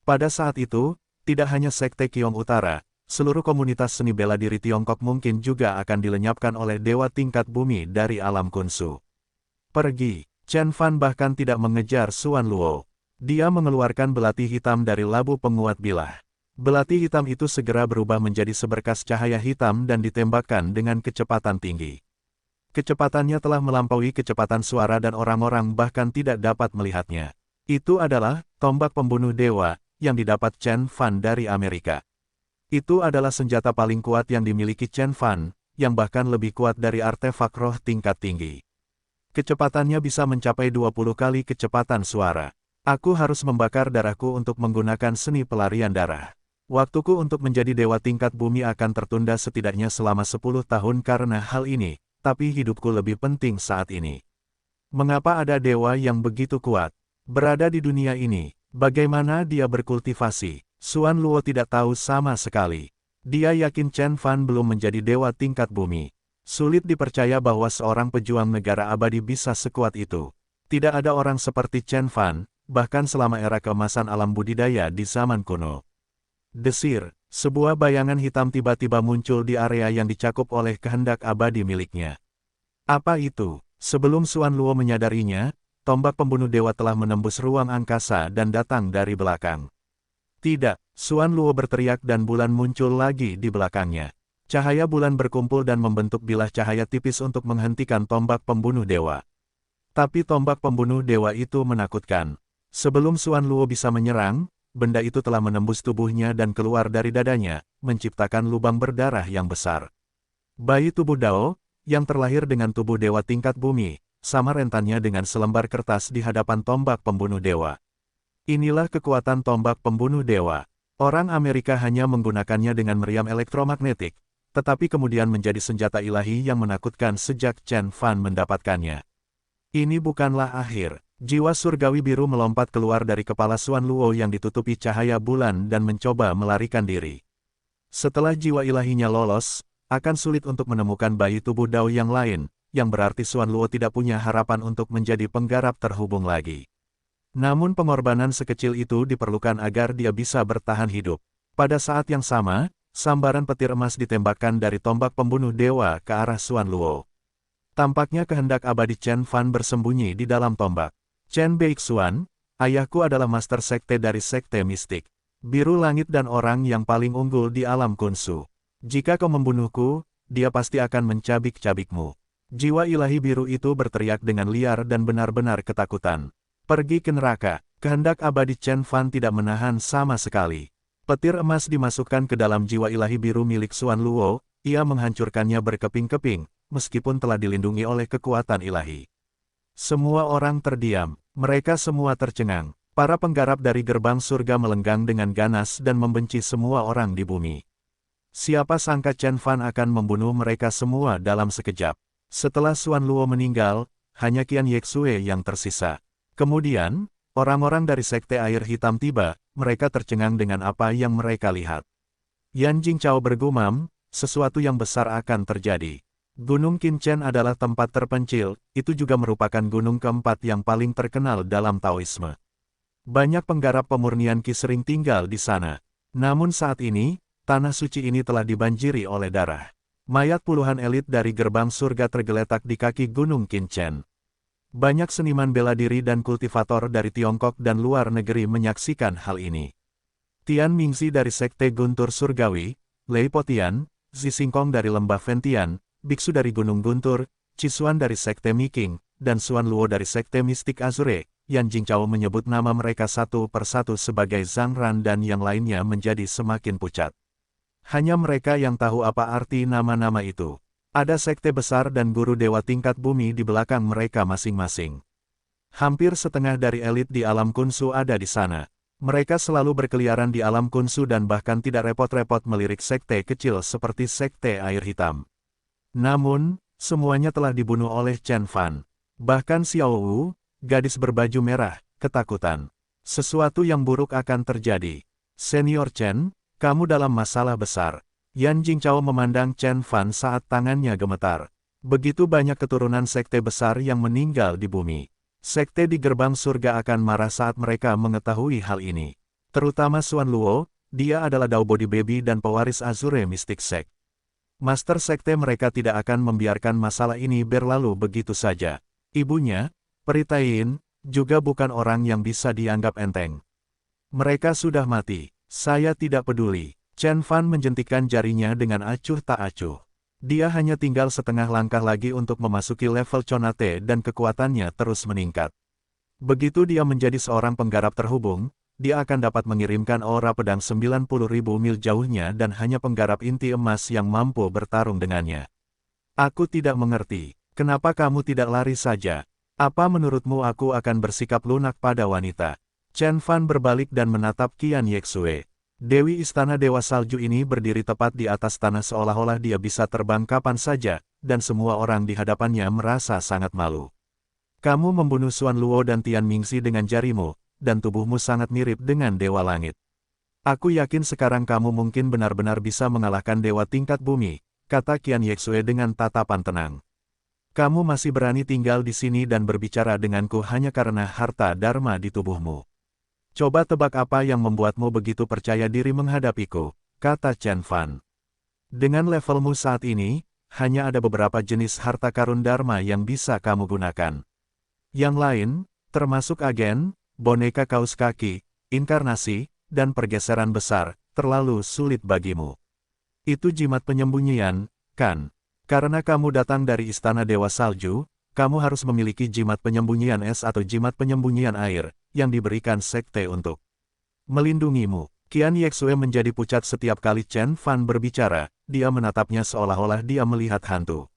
Speaker 1: Pada saat itu, tidak hanya Sekte Qiong Utara, seluruh komunitas seni bela diri Tiongkok mungkin juga akan dilenyapkan oleh dewa tingkat bumi dari alam Kunsu. Pergi, Chen Fan bahkan tidak mengejar Xuan Luo. Dia mengeluarkan belati hitam dari labu penguat bilah. Belati hitam itu segera berubah menjadi seberkas cahaya hitam dan ditembakkan dengan kecepatan tinggi. Kecepatannya telah melampaui kecepatan suara dan orang-orang bahkan tidak dapat melihatnya. Itu adalah tombak pembunuh dewa yang didapat Chen Fan dari Amerika. Itu adalah senjata paling kuat yang dimiliki Chen Fan, yang bahkan lebih kuat dari artefak roh tingkat tinggi. Kecepatannya bisa mencapai 20 kali kecepatan suara. Aku harus membakar darahku untuk menggunakan seni pelarian darah. Waktuku untuk menjadi dewa tingkat bumi akan tertunda setidaknya selama 10 tahun karena hal ini. Tapi hidupku lebih penting saat ini. Mengapa ada dewa yang begitu kuat berada di dunia ini? Bagaimana dia berkultivasi? Xuan Luo tidak tahu sama sekali. Dia yakin Chen Fan belum menjadi dewa tingkat bumi. Sulit dipercaya bahwa seorang pejuang negara abadi bisa sekuat itu. Tidak ada orang seperti Chen Fan, bahkan selama era keemasan alam budidaya di zaman kuno. Desir. Sebuah bayangan hitam tiba-tiba muncul di area yang dicakup oleh kehendak abadi miliknya. Apa itu? Sebelum Xuan Luo menyadarinya, tombak pembunuh dewa telah menembus ruang angkasa dan datang dari belakang. Tidak, Xuan Luo berteriak dan bulan muncul lagi di belakangnya. Cahaya bulan berkumpul dan membentuk bilah cahaya tipis untuk menghentikan tombak pembunuh dewa. Tapi tombak pembunuh dewa itu menakutkan. Sebelum Xuan Luo bisa menyerang, benda itu telah menembus tubuhnya dan keluar dari dadanya, menciptakan lubang berdarah yang besar. Bayi tubuh Dao, yang terlahir dengan tubuh dewa tingkat bumi, sama rentannya dengan selembar kertas di hadapan tombak pembunuh dewa. Inilah kekuatan tombak pembunuh dewa. Orang Amerika hanya menggunakannya dengan meriam elektromagnetik, tetapi kemudian menjadi senjata ilahi yang menakutkan sejak Chen Fan mendapatkannya. Ini bukanlah akhir. Jiwa surgawi biru melompat keluar dari kepala Xuan Luo yang ditutupi cahaya bulan dan mencoba melarikan diri. Setelah jiwa ilahinya lolos, akan sulit untuk menemukan bayi tubuh Dao yang lain, yang berarti Xuan Luo tidak punya harapan untuk menjadi penggarap terhubung lagi. Namun pengorbanan sekecil itu diperlukan agar dia bisa bertahan hidup. Pada saat yang sama, sambaran petir emas ditembakkan dari tombak pembunuh dewa ke arah Xuan Luo. Tampaknya kehendak abadi Chen Fan bersembunyi di dalam tombak. Chen Beixuan, ayahku adalah master sekte dari sekte mistik. Biru langit dan orang yang paling unggul di alam kunsu. Jika kau membunuhku, dia pasti akan mencabik-cabikmu. Jiwa ilahi biru itu berteriak dengan liar dan benar-benar ketakutan. Pergi ke neraka, kehendak abadi Chen Fan tidak menahan sama sekali. Petir emas dimasukkan ke dalam jiwa ilahi biru milik Xuan Luo, ia menghancurkannya berkeping-keping, meskipun telah dilindungi oleh kekuatan ilahi. Semua orang terdiam, mereka semua tercengang. Para penggarap dari gerbang surga melenggang dengan ganas dan membenci semua orang di bumi. Siapa sangka Chen Fan akan membunuh mereka semua dalam sekejap. Setelah Xuan Luo meninggal, hanya Qian Yexue yang tersisa. Kemudian, orang-orang dari sekte air hitam tiba, mereka tercengang dengan apa yang mereka lihat. Yan Jingchao bergumam, sesuatu yang besar akan terjadi. Gunung Qinchen adalah tempat terpencil, itu juga merupakan gunung keempat yang paling terkenal dalam Taoisme. Banyak penggarap pemurnian Qi sering tinggal di sana. Namun saat ini, tanah suci ini telah dibanjiri oleh darah. Mayat puluhan elit dari gerbang surga tergeletak di kaki Gunung Qinchen. Banyak seniman bela diri dan kultivator dari Tiongkok dan luar negeri menyaksikan hal ini. Tian Mingzi dari Sekte Guntur Surgawi, Lei Potian, Zi Singkong dari Lembah Ventian, Biksu dari Gunung Guntur, Cisuan dari Sekte Miking, dan Xuan Luo dari Sekte Mistik Azure. Yan Jingchao menyebut nama mereka satu persatu sebagai Zhang Ran dan yang lainnya menjadi semakin pucat. Hanya mereka yang tahu apa arti nama-nama itu. Ada sekte besar dan guru dewa tingkat bumi di belakang mereka masing-masing. Hampir setengah dari elit di alam kunsu ada di sana. Mereka selalu berkeliaran di alam kunsu dan bahkan tidak repot-repot melirik sekte kecil seperti sekte air hitam. Namun, semuanya telah dibunuh oleh Chen Fan. Bahkan Xiao Wu, gadis berbaju merah, ketakutan. Sesuatu yang buruk akan terjadi. Senior Chen, kamu dalam masalah besar. Yan Jingchao memandang Chen Fan saat tangannya gemetar. Begitu banyak keturunan sekte besar yang meninggal di bumi. Sekte di gerbang surga akan marah saat mereka mengetahui hal ini. Terutama Xuan Luo, dia adalah Dao Body Baby dan pewaris Azure Mystic Sect. Master sekte mereka tidak akan membiarkan masalah ini berlalu begitu saja. Ibunya, Peritain, juga bukan orang yang bisa dianggap enteng. Mereka sudah mati. Saya tidak peduli. Chen Fan menjentikkan jarinya dengan acuh tak acuh. Dia hanya tinggal setengah langkah lagi untuk memasuki level Conate dan kekuatannya terus meningkat. Begitu dia menjadi seorang penggarap terhubung, dia akan dapat mengirimkan aura pedang 90.000 mil jauhnya dan hanya penggarap inti emas yang mampu bertarung dengannya. Aku tidak mengerti. Kenapa kamu tidak lari saja? Apa menurutmu aku akan bersikap lunak pada wanita? Chen Fan berbalik dan menatap Qian Yexue. Dewi Istana Dewa Salju ini berdiri tepat di atas tanah seolah-olah dia bisa terbang kapan saja, dan semua orang di hadapannya merasa sangat malu. Kamu membunuh Xuan Luo dan Tian Mingzi dengan jarimu, dan tubuhmu sangat mirip dengan Dewa Langit. Aku yakin sekarang kamu mungkin benar-benar bisa mengalahkan Dewa tingkat bumi, kata Qian Yexue dengan tatapan tenang. Kamu masih berani tinggal di sini dan berbicara denganku hanya karena harta dharma di tubuhmu. Coba tebak apa yang membuatmu begitu percaya diri menghadapiku, kata Chen Fan. Dengan levelmu saat ini, hanya ada beberapa jenis harta karun Dharma yang bisa kamu gunakan. Yang lain, termasuk agen, boneka kaus kaki, inkarnasi, dan pergeseran besar, terlalu sulit bagimu. Itu jimat penyembunyian, kan? Karena kamu datang dari Istana Dewa Salju, kamu harus memiliki jimat penyembunyian es atau jimat penyembunyian air, yang diberikan sekte untuk melindungimu. Qian Yexue menjadi pucat setiap kali Chen Fan berbicara, dia menatapnya seolah-olah dia melihat hantu.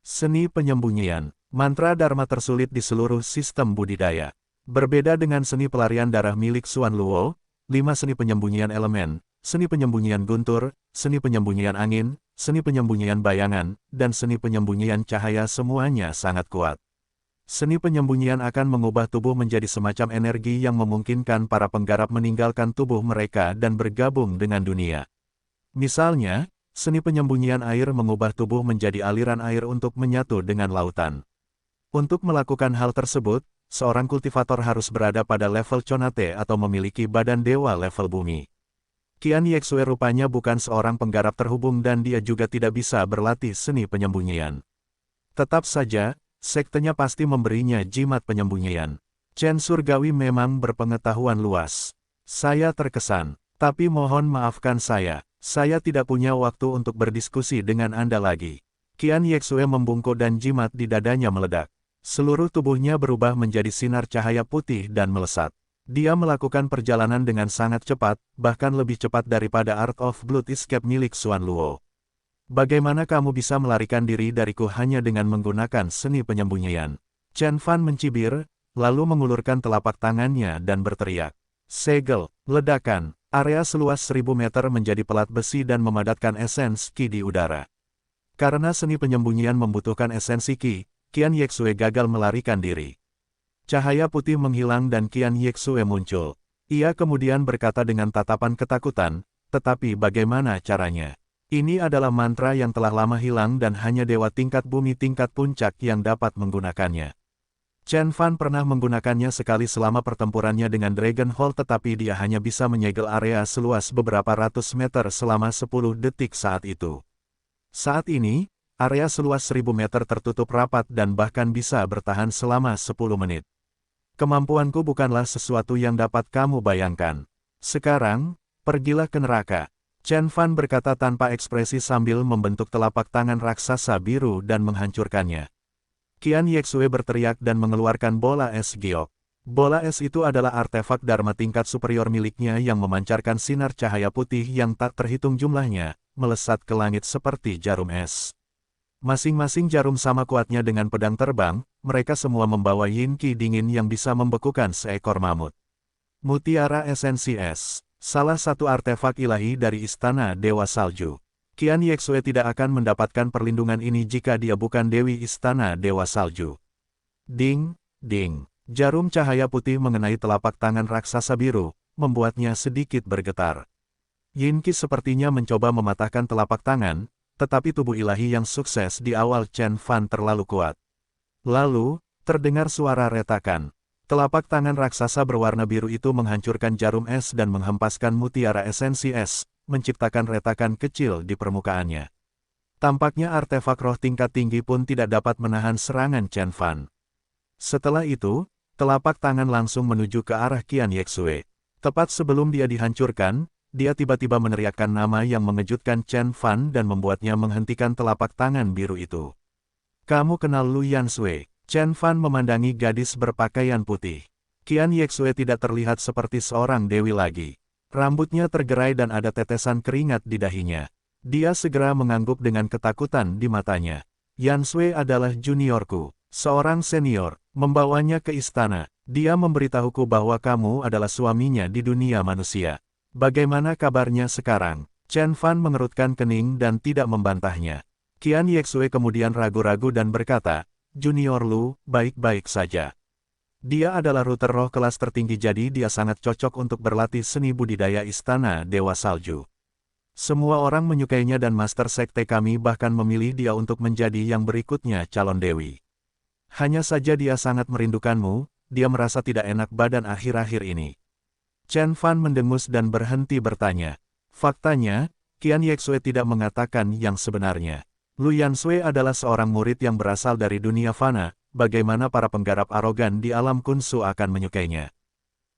Speaker 1: Seni penyembunyian, mantra Dharma tersulit di seluruh sistem budidaya. Berbeda dengan seni pelarian darah milik Xuan Luo, 5 seni penyembunyian elemen, seni penyembunyian guntur, seni penyembunyian angin, seni penyembunyian bayangan, dan seni penyembunyian cahaya semuanya sangat kuat. Seni penyembunyian akan mengubah tubuh menjadi semacam energi yang memungkinkan para penggarap meninggalkan tubuh mereka dan bergabung dengan dunia. Misalnya, seni penyembunyian air mengubah tubuh menjadi aliran air untuk menyatu dengan lautan. Untuk melakukan hal tersebut, seorang kultivator harus berada pada level Conate atau memiliki badan dewa level bumi. Qian Yexue rupanya bukan seorang penggarap terhubung dan dia juga tidak bisa berlatih seni penyembunyian. Tetap saja, sektenya pasti memberinya jimat penyembunyian. Chen Surgawi memang berpengetahuan luas. Saya terkesan, tapi mohon maafkan saya tidak punya waktu untuk berdiskusi dengan Anda lagi. Qian Yexue membungkuk dan jimat di dadanya meledak. Seluruh tubuhnya berubah menjadi sinar cahaya putih dan melesat. Dia melakukan perjalanan dengan sangat cepat, bahkan lebih cepat daripada Art of Blood Escape milik Xuan Luo. Bagaimana kamu bisa melarikan diri dariku hanya dengan menggunakan seni penyembunyian? Chen Fan mencibir, lalu mengulurkan telapak tangannya dan berteriak. Segel, ledakan, area seluas 1000 meter menjadi pelat besi dan memadatkan esens Qi di udara. Karena seni penyembunyian membutuhkan esensi Qi, Qian Yexue gagal melarikan diri. Cahaya putih menghilang dan Qian Yexue muncul. Ia kemudian berkata dengan tatapan ketakutan, tetapi bagaimana caranya? Ini adalah mantra yang telah lama hilang dan hanya dewa tingkat bumi tingkat puncak yang dapat menggunakannya. Chen Fan pernah menggunakannya sekali selama pertempurannya dengan Dragon Hall tetapi dia hanya bisa menyegel area seluas beberapa ratus meter selama 10 detik saat itu. Saat ini, area seluas 1000 meter tertutup rapat dan bahkan bisa bertahan selama 10 menit. Kemampuanku bukanlah sesuatu yang dapat kamu bayangkan. Sekarang, pergilah ke neraka. Chen Fan berkata tanpa ekspresi sambil membentuk telapak tangan raksasa biru dan menghancurkannya. Qian Yexue berteriak dan mengeluarkan bola es giok. Bola es itu adalah artefak Dharma tingkat superior miliknya yang memancarkan sinar cahaya putih yang tak terhitung jumlahnya, melesat ke langit seperti jarum es. Masing-masing jarum sama kuatnya dengan pedang terbang, mereka semua membawa yin qi dingin yang bisa membekukan seekor mamut. Mutiara esensi es. Salah satu artefak ilahi dari Istana Dewa Salju. Qian Yexue tidak akan mendapatkan perlindungan ini jika dia bukan Dewi Istana Dewa Salju. Ding, ding. Jarum cahaya putih mengenai telapak tangan raksasa biru, membuatnya sedikit bergetar. Yin Qi sepertinya mencoba mematahkan telapak tangan, tetapi tubuh ilahi yang sukses di awal Chen Fan terlalu kuat. Lalu, terdengar suara retakan. Telapak tangan raksasa berwarna biru itu menghancurkan jarum es dan menghempaskan mutiara esensi es, menciptakan retakan kecil di permukaannya. Tampaknya artefak roh tingkat tinggi pun tidak dapat menahan serangan Chen Fan. Setelah itu, telapak tangan langsung menuju ke arah Qian Yexue. Tepat sebelum dia dihancurkan, dia tiba-tiba meneriakkan nama yang mengejutkan Chen Fan dan membuatnya menghentikan telapak tangan biru itu. Kamu kenal Lu Yansui? Chen Fan memandangi gadis berpakaian putih. Qian Yexue tidak terlihat seperti seorang dewi lagi. Rambutnya tergerai dan ada tetesan keringat di dahinya. Dia segera mengangguk dengan ketakutan di matanya. Yansui adalah juniorku, seorang senior, membawanya ke istana. Dia memberitahuku bahwa kamu adalah suaminya di dunia manusia. Bagaimana kabarnya sekarang? Chen Fan mengerutkan kening dan tidak membantahnya. Qian Yexue kemudian ragu-ragu dan berkata, Junior Lu, baik-baik saja. Dia adalah router roh kelas tertinggi jadi dia sangat cocok untuk berlatih seni budidaya Istana Dewa Salju. Semua orang menyukainya dan master sekte kami bahkan memilih dia untuk menjadi yang berikutnya calon dewi. Hanya saja dia sangat merindukanmu, dia merasa tidak enak badan akhir-akhir ini. Chen Fan mendengus dan berhenti bertanya. Faktanya, Qian Yexue tidak mengatakan yang sebenarnya. Lu Yansui adalah seorang murid yang berasal dari dunia fana, bagaimana para penggarap arogan di alam kunsu akan menyukainya.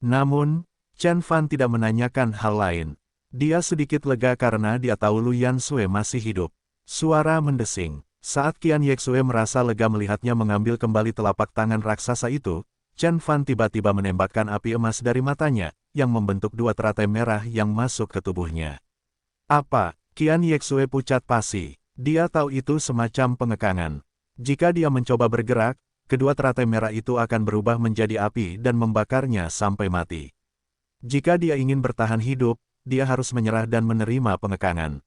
Speaker 1: Namun, Chen Fan tidak menanyakan hal lain. Dia sedikit lega karena dia tahu Lu Yansui masih hidup. Suara mendesing. Saat Qian Yexue merasa lega melihatnya mengambil kembali telapak tangan raksasa itu, Chen Fan tiba-tiba menembakkan api emas dari matanya, yang membentuk dua teratai merah yang masuk ke tubuhnya. Apa? Qian Yexue pucat pasi. Dia tahu itu semacam pengekangan. Jika dia mencoba bergerak, kedua teratai merah itu akan berubah menjadi api dan membakarnya sampai mati. Jika dia ingin bertahan hidup, dia harus menyerah dan menerima pengekangan.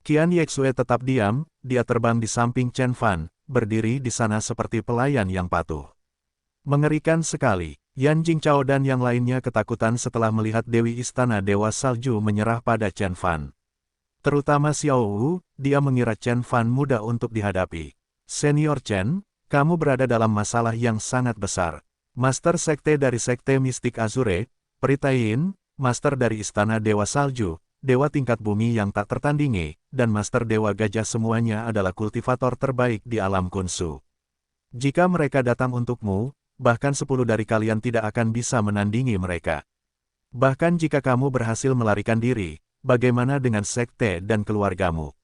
Speaker 1: Qian Yexue tetap diam, dia terbang di samping Chen Fan, berdiri di sana seperti pelayan yang patuh. Mengerikan sekali, Yan Jingchao dan yang lainnya ketakutan setelah melihat Dewi Istana Dewa Salju menyerah pada Chen Fan. Terutama Xiao Wu, dia mengira Chen Fan mudah untuk dihadapi. Senior Chen, kamu berada dalam masalah yang sangat besar. Master Sekte dari Sekte Mistik Azure, Peritaiin, Master dari Istana Dewa Salju, Dewa tingkat bumi yang tak tertandingi, dan Master Dewa Gajah semuanya adalah kultivator terbaik di alam kunsu. Jika mereka datang untukmu, bahkan 10 dari kalian tidak akan bisa menandingi mereka. Bahkan jika kamu berhasil melarikan diri, bagaimana dengan sekte dan keluargamu?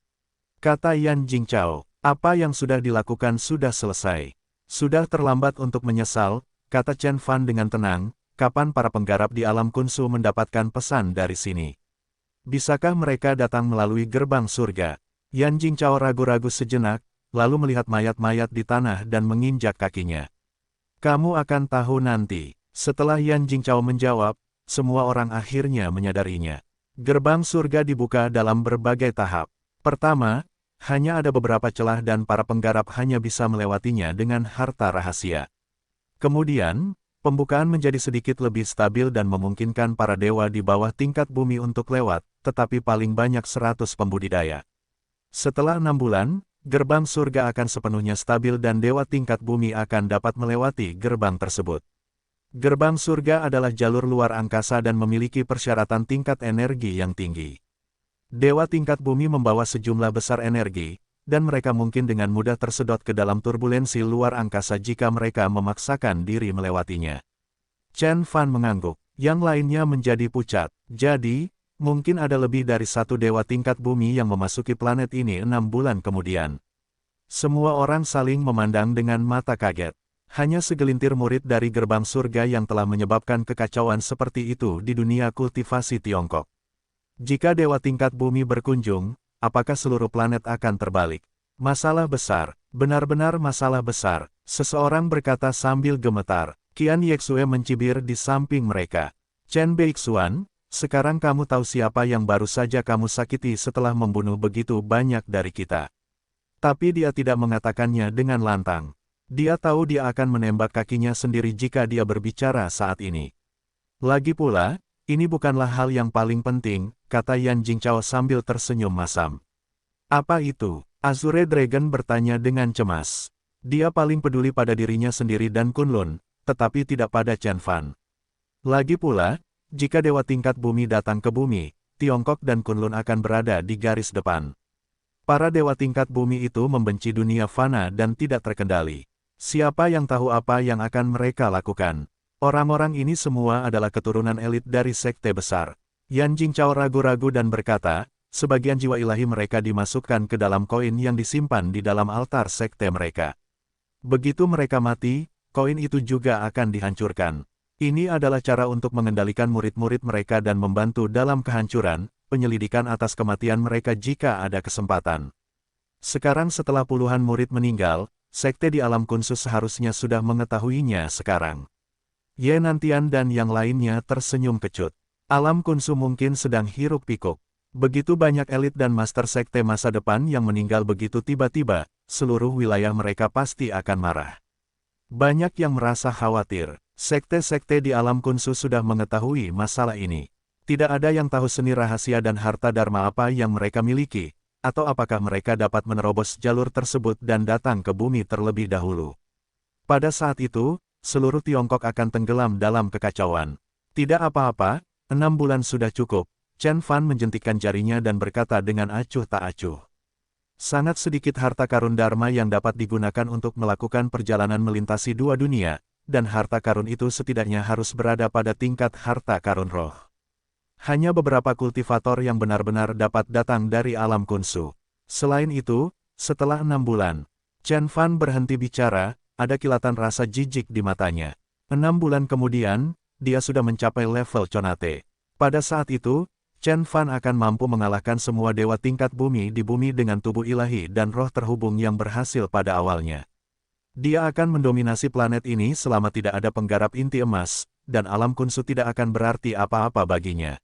Speaker 1: Kata Yan Jingchao, apa yang sudah dilakukan sudah selesai. Sudah terlambat untuk menyesal, kata Chen Fan dengan tenang, kapan para penggarap di alam kunsu mendapatkan pesan dari sini? Bisakah mereka datang melalui gerbang surga? Yan Jingchao ragu-ragu sejenak, lalu melihat mayat-mayat di tanah dan menginjak kakinya. Kamu akan tahu nanti. Setelah Yan Jingchao menjawab, semua orang akhirnya menyadarinya. Gerbang surga dibuka dalam berbagai tahap. Pertama, hanya ada beberapa celah dan para penggarap hanya bisa melewatinya dengan harta rahasia. Kemudian, pembukaan menjadi sedikit lebih stabil dan memungkinkan para dewa di bawah tingkat bumi untuk lewat, tetapi paling banyak 100 pembudidaya. Setelah 6 bulan, gerbang surga akan sepenuhnya stabil dan dewa tingkat bumi akan dapat melewati gerbang tersebut. Gerbang surga adalah jalur luar angkasa dan memiliki persyaratan tingkat energi yang tinggi. Dewa tingkat bumi membawa sejumlah besar energi, dan mereka mungkin dengan mudah tersedot ke dalam turbulensi luar angkasa jika mereka memaksakan diri melewatinya. Chen Fan mengangguk, yang lainnya menjadi pucat. Jadi, mungkin ada lebih dari satu dewa tingkat bumi yang memasuki planet ini 6 bulan kemudian. Semua orang saling memandang dengan mata kaget. Hanya segelintir murid dari gerbang surga yang telah menyebabkan kekacauan seperti itu di dunia kultivasi Tiongkok. Jika dewa tingkat bumi berkunjung, apakah seluruh planet akan terbalik? Masalah besar, benar-benar masalah besar, seseorang berkata sambil gemetar. Qian Yexue mencibir di samping mereka. Chen Beixuan, sekarang kamu tahu siapa yang baru saja kamu sakiti setelah membunuh begitu banyak dari kita. Tapi dia tidak mengatakannya dengan lantang. Dia tahu dia akan menembak kakinya sendiri jika dia berbicara saat ini. Lagi pula, ini bukanlah hal yang paling penting, kata Yan Jingchao sambil tersenyum masam. Apa itu? Azure Dragon bertanya dengan cemas. Dia paling peduli pada dirinya sendiri dan Kunlun, tetapi tidak pada Chen Fan. Lagi pula, jika dewa tingkat bumi datang ke bumi, Tiongkok dan Kunlun akan berada di garis depan. Para dewa tingkat bumi itu membenci dunia fana dan tidak terkendali. Siapa yang tahu apa yang akan mereka lakukan? Orang-orang ini semua adalah keturunan elit dari sekte besar. Yan Jingchao ragu-ragu dan berkata, sebagian jiwa ilahi mereka dimasukkan ke dalam koin yang disimpan di dalam altar sekte mereka. Begitu mereka mati, koin itu juga akan dihancurkan. Ini adalah cara untuk mengendalikan murid-murid mereka dan membantu dalam kehancuran, penyelidikan atas kematian mereka jika ada kesempatan. Sekarang setelah puluhan murid meninggal, sekte di alam kunsu seharusnya sudah mengetahuinya sekarang. Ye Nantian dan yang lainnya tersenyum kecut. Alam kunsu mungkin sedang hiruk-pikuk. Begitu banyak elit dan master sekte masa depan yang meninggal begitu tiba-tiba, seluruh wilayah mereka pasti akan marah. Banyak yang merasa khawatir. Sekte-sekte di alam kunsu sudah mengetahui masalah ini. Tidak ada yang tahu seni rahasia dan harta dharma apa yang mereka miliki, atau apakah mereka dapat menerobos jalur tersebut dan datang ke bumi terlebih dahulu. Pada saat itu, seluruh Tiongkok akan tenggelam dalam kekacauan. Tidak apa-apa, 6 bulan sudah cukup. Chen Fan menjentikkan jarinya dan berkata dengan acuh tak acuh. Sangat sedikit harta karun Dharma yang dapat digunakan untuk melakukan perjalanan melintasi dua dunia, dan harta karun itu setidaknya harus berada pada tingkat harta karun roh. Hanya beberapa kultivator yang benar-benar dapat datang dari alam kunsu. Selain itu, setelah 6 bulan, Chen Fan berhenti bicara, ada kilatan rasa jijik di matanya. 6 bulan kemudian, dia sudah mencapai level Conate. Pada saat itu, Chen Fan akan mampu mengalahkan semua dewa tingkat bumi di bumi dengan tubuh ilahi dan roh terhubung yang berhasil pada awalnya. Dia akan mendominasi planet ini selama tidak ada penggarap inti emas, dan alam kunsu tidak akan berarti apa-apa baginya.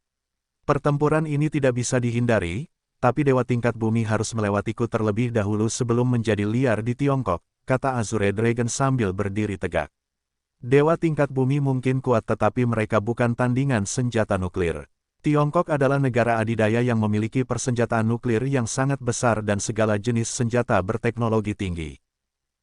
Speaker 1: Pertempuran ini tidak bisa dihindari, tapi dewa tingkat bumi harus melewatiku terlebih dahulu sebelum menjadi liar di Tiongkok, kata Azure Dragon sambil berdiri tegak. Dewa tingkat bumi mungkin kuat tetapi mereka bukan tandingan senjata nuklir. Tiongkok adalah negara adidaya yang memiliki persenjataan nuklir yang sangat besar dan segala jenis senjata berteknologi tinggi.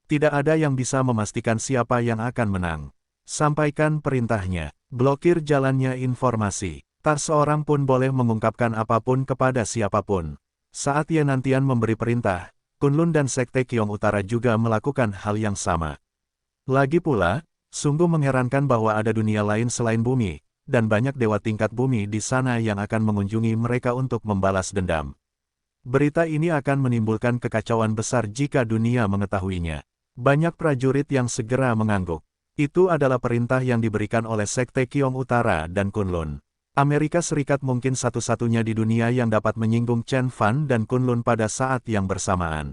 Speaker 1: Tidak ada yang bisa memastikan siapa yang akan menang. Sampaikan perintahnya, blokir jalannya informasi. Tak seorang pun boleh mengungkapkan apapun kepada siapapun. Saat Yanantian memberi perintah, Kunlun dan Sekte Kiong Utara juga melakukan hal yang sama. Lagi pula, sungguh mengherankan bahwa ada dunia lain selain bumi, dan banyak dewa tingkat bumi di sana yang akan mengunjungi mereka untuk membalas dendam. Berita ini akan menimbulkan kekacauan besar jika dunia mengetahuinya. Banyak prajurit yang segera mengangguk. Itu adalah perintah yang diberikan oleh Sekte Kiong Utara dan Kunlun. Amerika Serikat mungkin satu-satunya di dunia yang dapat menyinggung Chen Fan dan Kunlun pada saat yang bersamaan.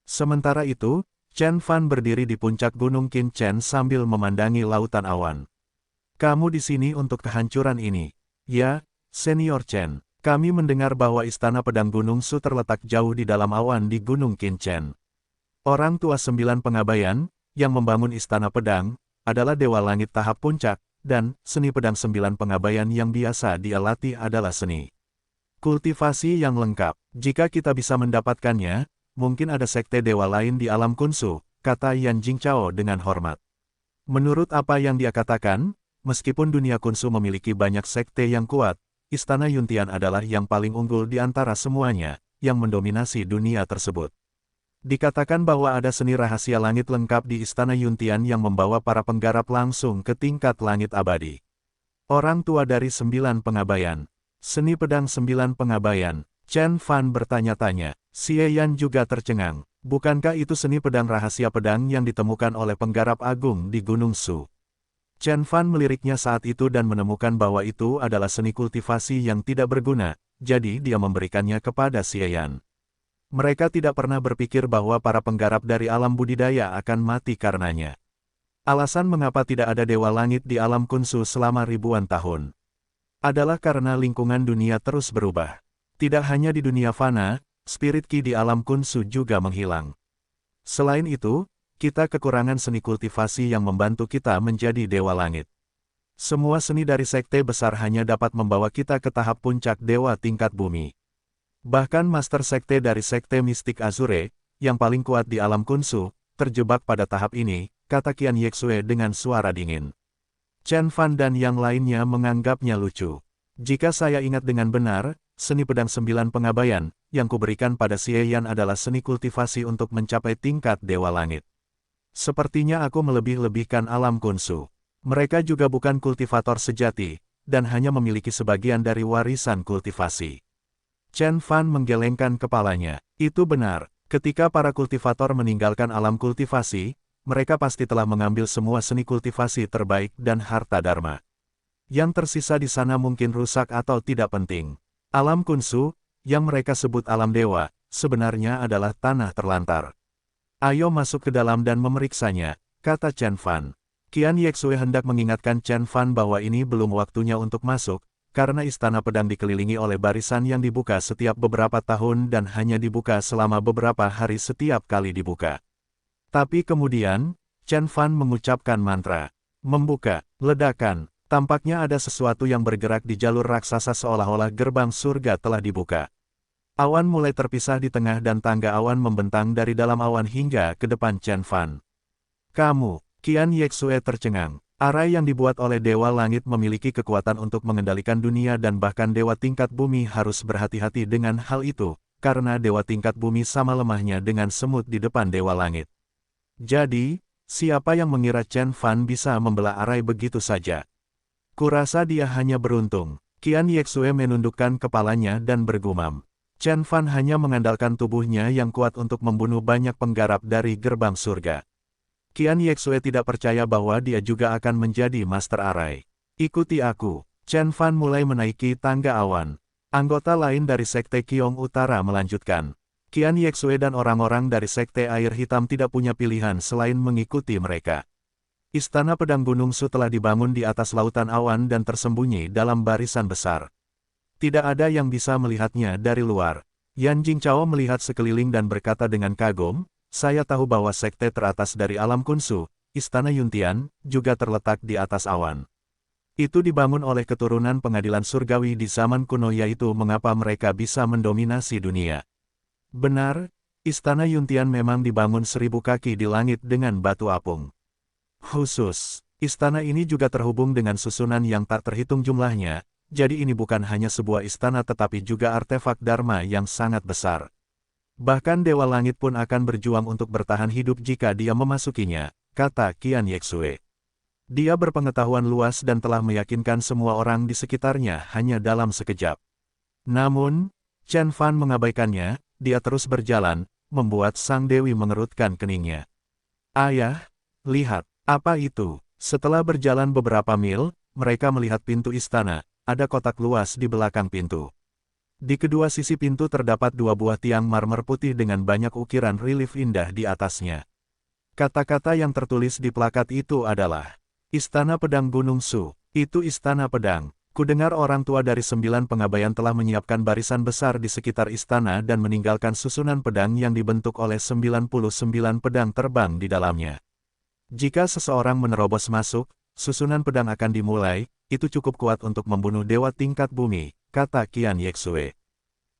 Speaker 1: Sementara itu, Chen Fan berdiri di puncak gunung Qin Chen sambil memandangi lautan awan. Kamu di sini untuk kehancuran ini. Ya, Senior Chen. Kami mendengar bahwa istana pedang Gunung Su terletak jauh di dalam awan di gunung Qin Chen. Orang tua 9 pengabaian, yang membangun istana pedang, adalah Dewa Langit tahap puncak, dan seni pedang 9 pengabaian yang biasa dia latih adalah seni kultivasi yang lengkap. Jika kita bisa mendapatkannya, mungkin ada sekte dewa lain di alam kunsu, kata Yan Jingchao dengan hormat. Menurut apa yang dia katakan, meskipun dunia kunsu memiliki banyak sekte yang kuat, Istana Yuntian adalah yang paling unggul di antara semuanya, yang mendominasi dunia tersebut. Dikatakan bahwa ada seni rahasia langit lengkap di Istana Yuntian yang membawa para penggarap langsung ke tingkat langit abadi. Orang tua dari 9 pengabaian. Seni pedang 9 pengabaian. Chen Fan bertanya-tanya. Xie Yan juga tercengang. Bukankah itu seni pedang rahasia pedang yang ditemukan oleh penggarap agung di Gunung Su? Chen Fan meliriknya saat itu dan menemukan bahwa itu adalah seni kultivasi yang tidak berguna, jadi dia memberikannya kepada Xie Yan. Mereka tidak pernah berpikir bahwa para penggarap dari alam budidaya akan mati karenanya. Alasan mengapa tidak ada dewa langit di alam kunsu selama ribuan tahun adalah karena lingkungan dunia terus berubah. Tidak hanya di dunia fana, spirit ki di alam kunsu juga menghilang. Selain itu, kita kekurangan seni kultivasi yang membantu kita menjadi dewa langit. Semua seni dari sekte besar hanya dapat membawa kita ke tahap puncak dewa tingkat bumi. Bahkan master sekte dari sekte mistik Azure, yang paling kuat di alam kunsu, terjebak pada tahap ini, kata Qian Yexue dengan suara dingin. Chen Fan dan yang lainnya menganggapnya lucu. Jika saya ingat dengan benar, seni pedang 9 pengabaian, yang kuberikan pada Xie Yan adalah seni kultivasi untuk mencapai tingkat dewa langit. Sepertinya aku melebih-lebihkan alam kunsu. Mereka juga bukan kultivator sejati, dan hanya memiliki sebagian dari warisan kultivasi. Chen Fan menggelengkan kepalanya. Itu benar, ketika para kultivator meninggalkan alam kultivasi, mereka pasti telah mengambil semua seni kultivasi terbaik dan harta dharma. Yang tersisa di sana mungkin rusak atau tidak penting. Alam kunsu, yang mereka sebut alam dewa, sebenarnya adalah tanah terlantar. Ayo masuk ke dalam dan memeriksanya, kata Chen Fan. Qian Yexue hendak mengingatkan Chen Fan bahwa ini belum waktunya untuk masuk, karena istana pedang dikelilingi oleh barisan yang dibuka setiap beberapa tahun dan hanya dibuka selama beberapa hari setiap kali dibuka. Tapi kemudian, Chen Fan mengucapkan mantra. Membuka, ledakan, tampaknya ada sesuatu yang bergerak di jalur raksasa seolah-olah gerbang surga telah dibuka. Awan mulai terpisah di tengah dan tangga awan membentang dari dalam awan hingga ke depan Chen Fan. Kamu, Qian Yexue tercengang. Arai yang dibuat oleh Dewa Langit memiliki kekuatan untuk mengendalikan dunia dan bahkan dewa tingkat bumi harus berhati-hati dengan hal itu, karena dewa tingkat bumi sama lemahnya dengan semut di depan dewa langit. Jadi, siapa yang mengira Chen Fan bisa membelah arai begitu saja? Kurasa dia hanya beruntung. Qian Yexue menundukkan kepalanya dan bergumam. Chen Fan hanya mengandalkan tubuhnya yang kuat untuk membunuh banyak penggarap dari gerbang surga. Qian Yexue tidak percaya bahwa dia juga akan menjadi master arai. Ikuti aku. Chen Fan mulai menaiki tangga awan. Anggota lain dari Sekte Qiong Utara melanjutkan. Qian Yexue dan orang-orang dari Sekte Air Hitam tidak punya pilihan selain mengikuti mereka. Istana Pedang Gunung Su telah dibangun di atas lautan awan dan tersembunyi dalam barisan besar. Tidak ada yang bisa melihatnya dari luar. Yan Jingchao melihat sekeliling dan berkata dengan kagum, saya tahu bahwa sekte teratas dari alam Kunsu, Istana Yuntian, juga terletak di atas awan. Itu dibangun oleh keturunan pengadilan surgawi di zaman kuno, yaitu mengapa mereka bisa mendominasi dunia. Benar, Istana Yuntian memang dibangun 1000 kaki di langit dengan batu apung. Khusus, istana ini juga terhubung dengan susunan yang tak terhitung jumlahnya, jadi ini bukan hanya sebuah istana tetapi juga artefak Dharma yang sangat besar. Bahkan Dewa Langit pun akan berjuang untuk bertahan hidup jika dia memasukinya, kata Qian Yexue. Dia berpengetahuan luas dan telah meyakinkan semua orang di sekitarnya hanya dalam sekejap. Namun, Chen Fan mengabaikannya, dia terus berjalan, membuat sang dewi mengerutkan keningnya. Ayah, lihat, apa itu? Setelah berjalan beberapa mil, mereka melihat pintu istana, ada kotak luas di belakang pintu. Di kedua sisi pintu terdapat 2 buah tiang marmer putih dengan banyak ukiran relief indah di atasnya. Kata-kata yang tertulis di plakat itu adalah, Istana Pedang Gunung Su, itu Istana Pedang. Kudengar orang tua dari 9 pengabaian telah menyiapkan barisan besar di sekitar istana dan meninggalkan susunan pedang yang dibentuk oleh 99 pedang terbang di dalamnya. Jika seseorang menerobos masuk, susunan pedang akan dimulai, itu cukup kuat untuk membunuh dewa tingkat bumi, kata Qian Yexue.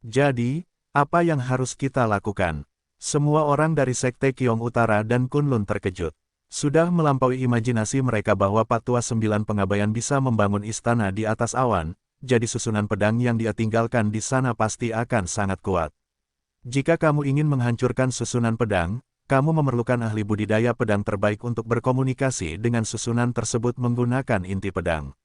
Speaker 1: Jadi, apa yang harus kita lakukan? Semua orang dari Sekte Qiong Utara dan Kunlun terkejut. Sudah melampaui imajinasi mereka bahwa Patua 9 pengabaian bisa membangun istana di atas awan, jadi susunan pedang yang dia tinggalkan di sana pasti akan sangat kuat. Jika kamu ingin menghancurkan susunan pedang, kamu memerlukan ahli budidaya pedang terbaik untuk berkomunikasi dengan susunan tersebut menggunakan inti pedang.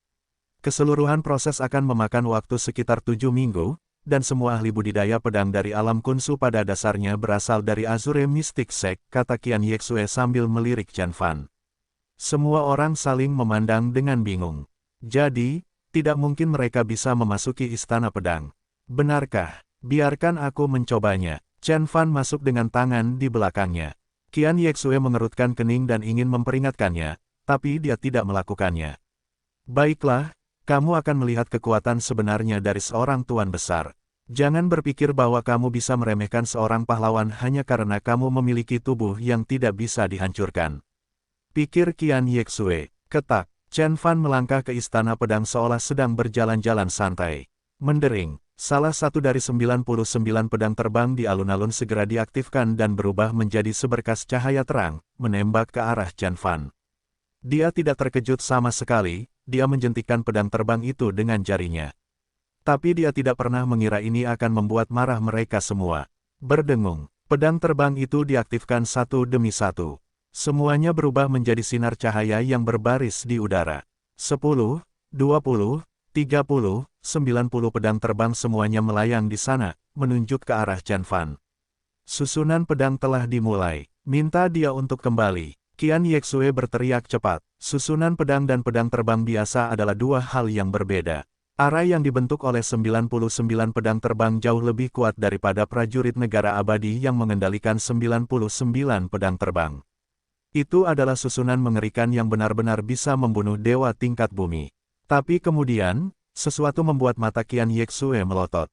Speaker 1: Keseluruhan proses akan memakan waktu sekitar 7 minggu, dan semua ahli budidaya pedang dari alam Kunsu pada dasarnya berasal dari Azure Mystic Sect, kata Qian Yexue sambil melirik Chen Fan. Semua orang saling memandang dengan bingung. Jadi, tidak mungkin mereka bisa memasuki istana pedang. Benarkah? Biarkan aku mencobanya. Chen Fan masuk dengan tangan di belakangnya. Qian Yexue mengerutkan kening dan ingin memperingatkannya, tapi dia tidak melakukannya. Baiklah, kamu akan melihat kekuatan sebenarnya dari seorang tuan besar. Jangan berpikir bahwa kamu bisa meremehkan seorang pahlawan hanya karena kamu memiliki tubuh yang tidak bisa dihancurkan. Pikir Qian Yexue. Ketak, Chen Fan melangkah ke istana pedang seolah sedang berjalan-jalan santai. Mendering, salah satu dari 99 pedang terbang di alun-alun segera diaktifkan dan berubah menjadi seberkas cahaya terang, menembak ke arah Chen Fan. Dia tidak terkejut sama sekali. Dia menjentikkan pedang terbang itu dengan jarinya. Tapi dia tidak pernah mengira ini akan membuat marah mereka semua. Berdengung, pedang terbang itu diaktifkan satu demi satu. Semuanya berubah menjadi sinar cahaya yang berbaris di udara. 10, 20, 30, 90 pedang terbang semuanya melayang di sana, menunjuk ke arah Chen Fan. Susunan pedang telah dimulai. Minta dia untuk kembali. Qian Yexue berteriak cepat. Susunan pedang dan pedang terbang biasa adalah 2 hal yang berbeda. Arai yang dibentuk oleh 99 pedang terbang jauh lebih kuat daripada prajurit negara abadi yang mengendalikan 99 pedang terbang. Itu adalah susunan mengerikan yang benar-benar bisa membunuh dewa tingkat bumi. Tapi kemudian, sesuatu membuat mata Qian Yexue melotot.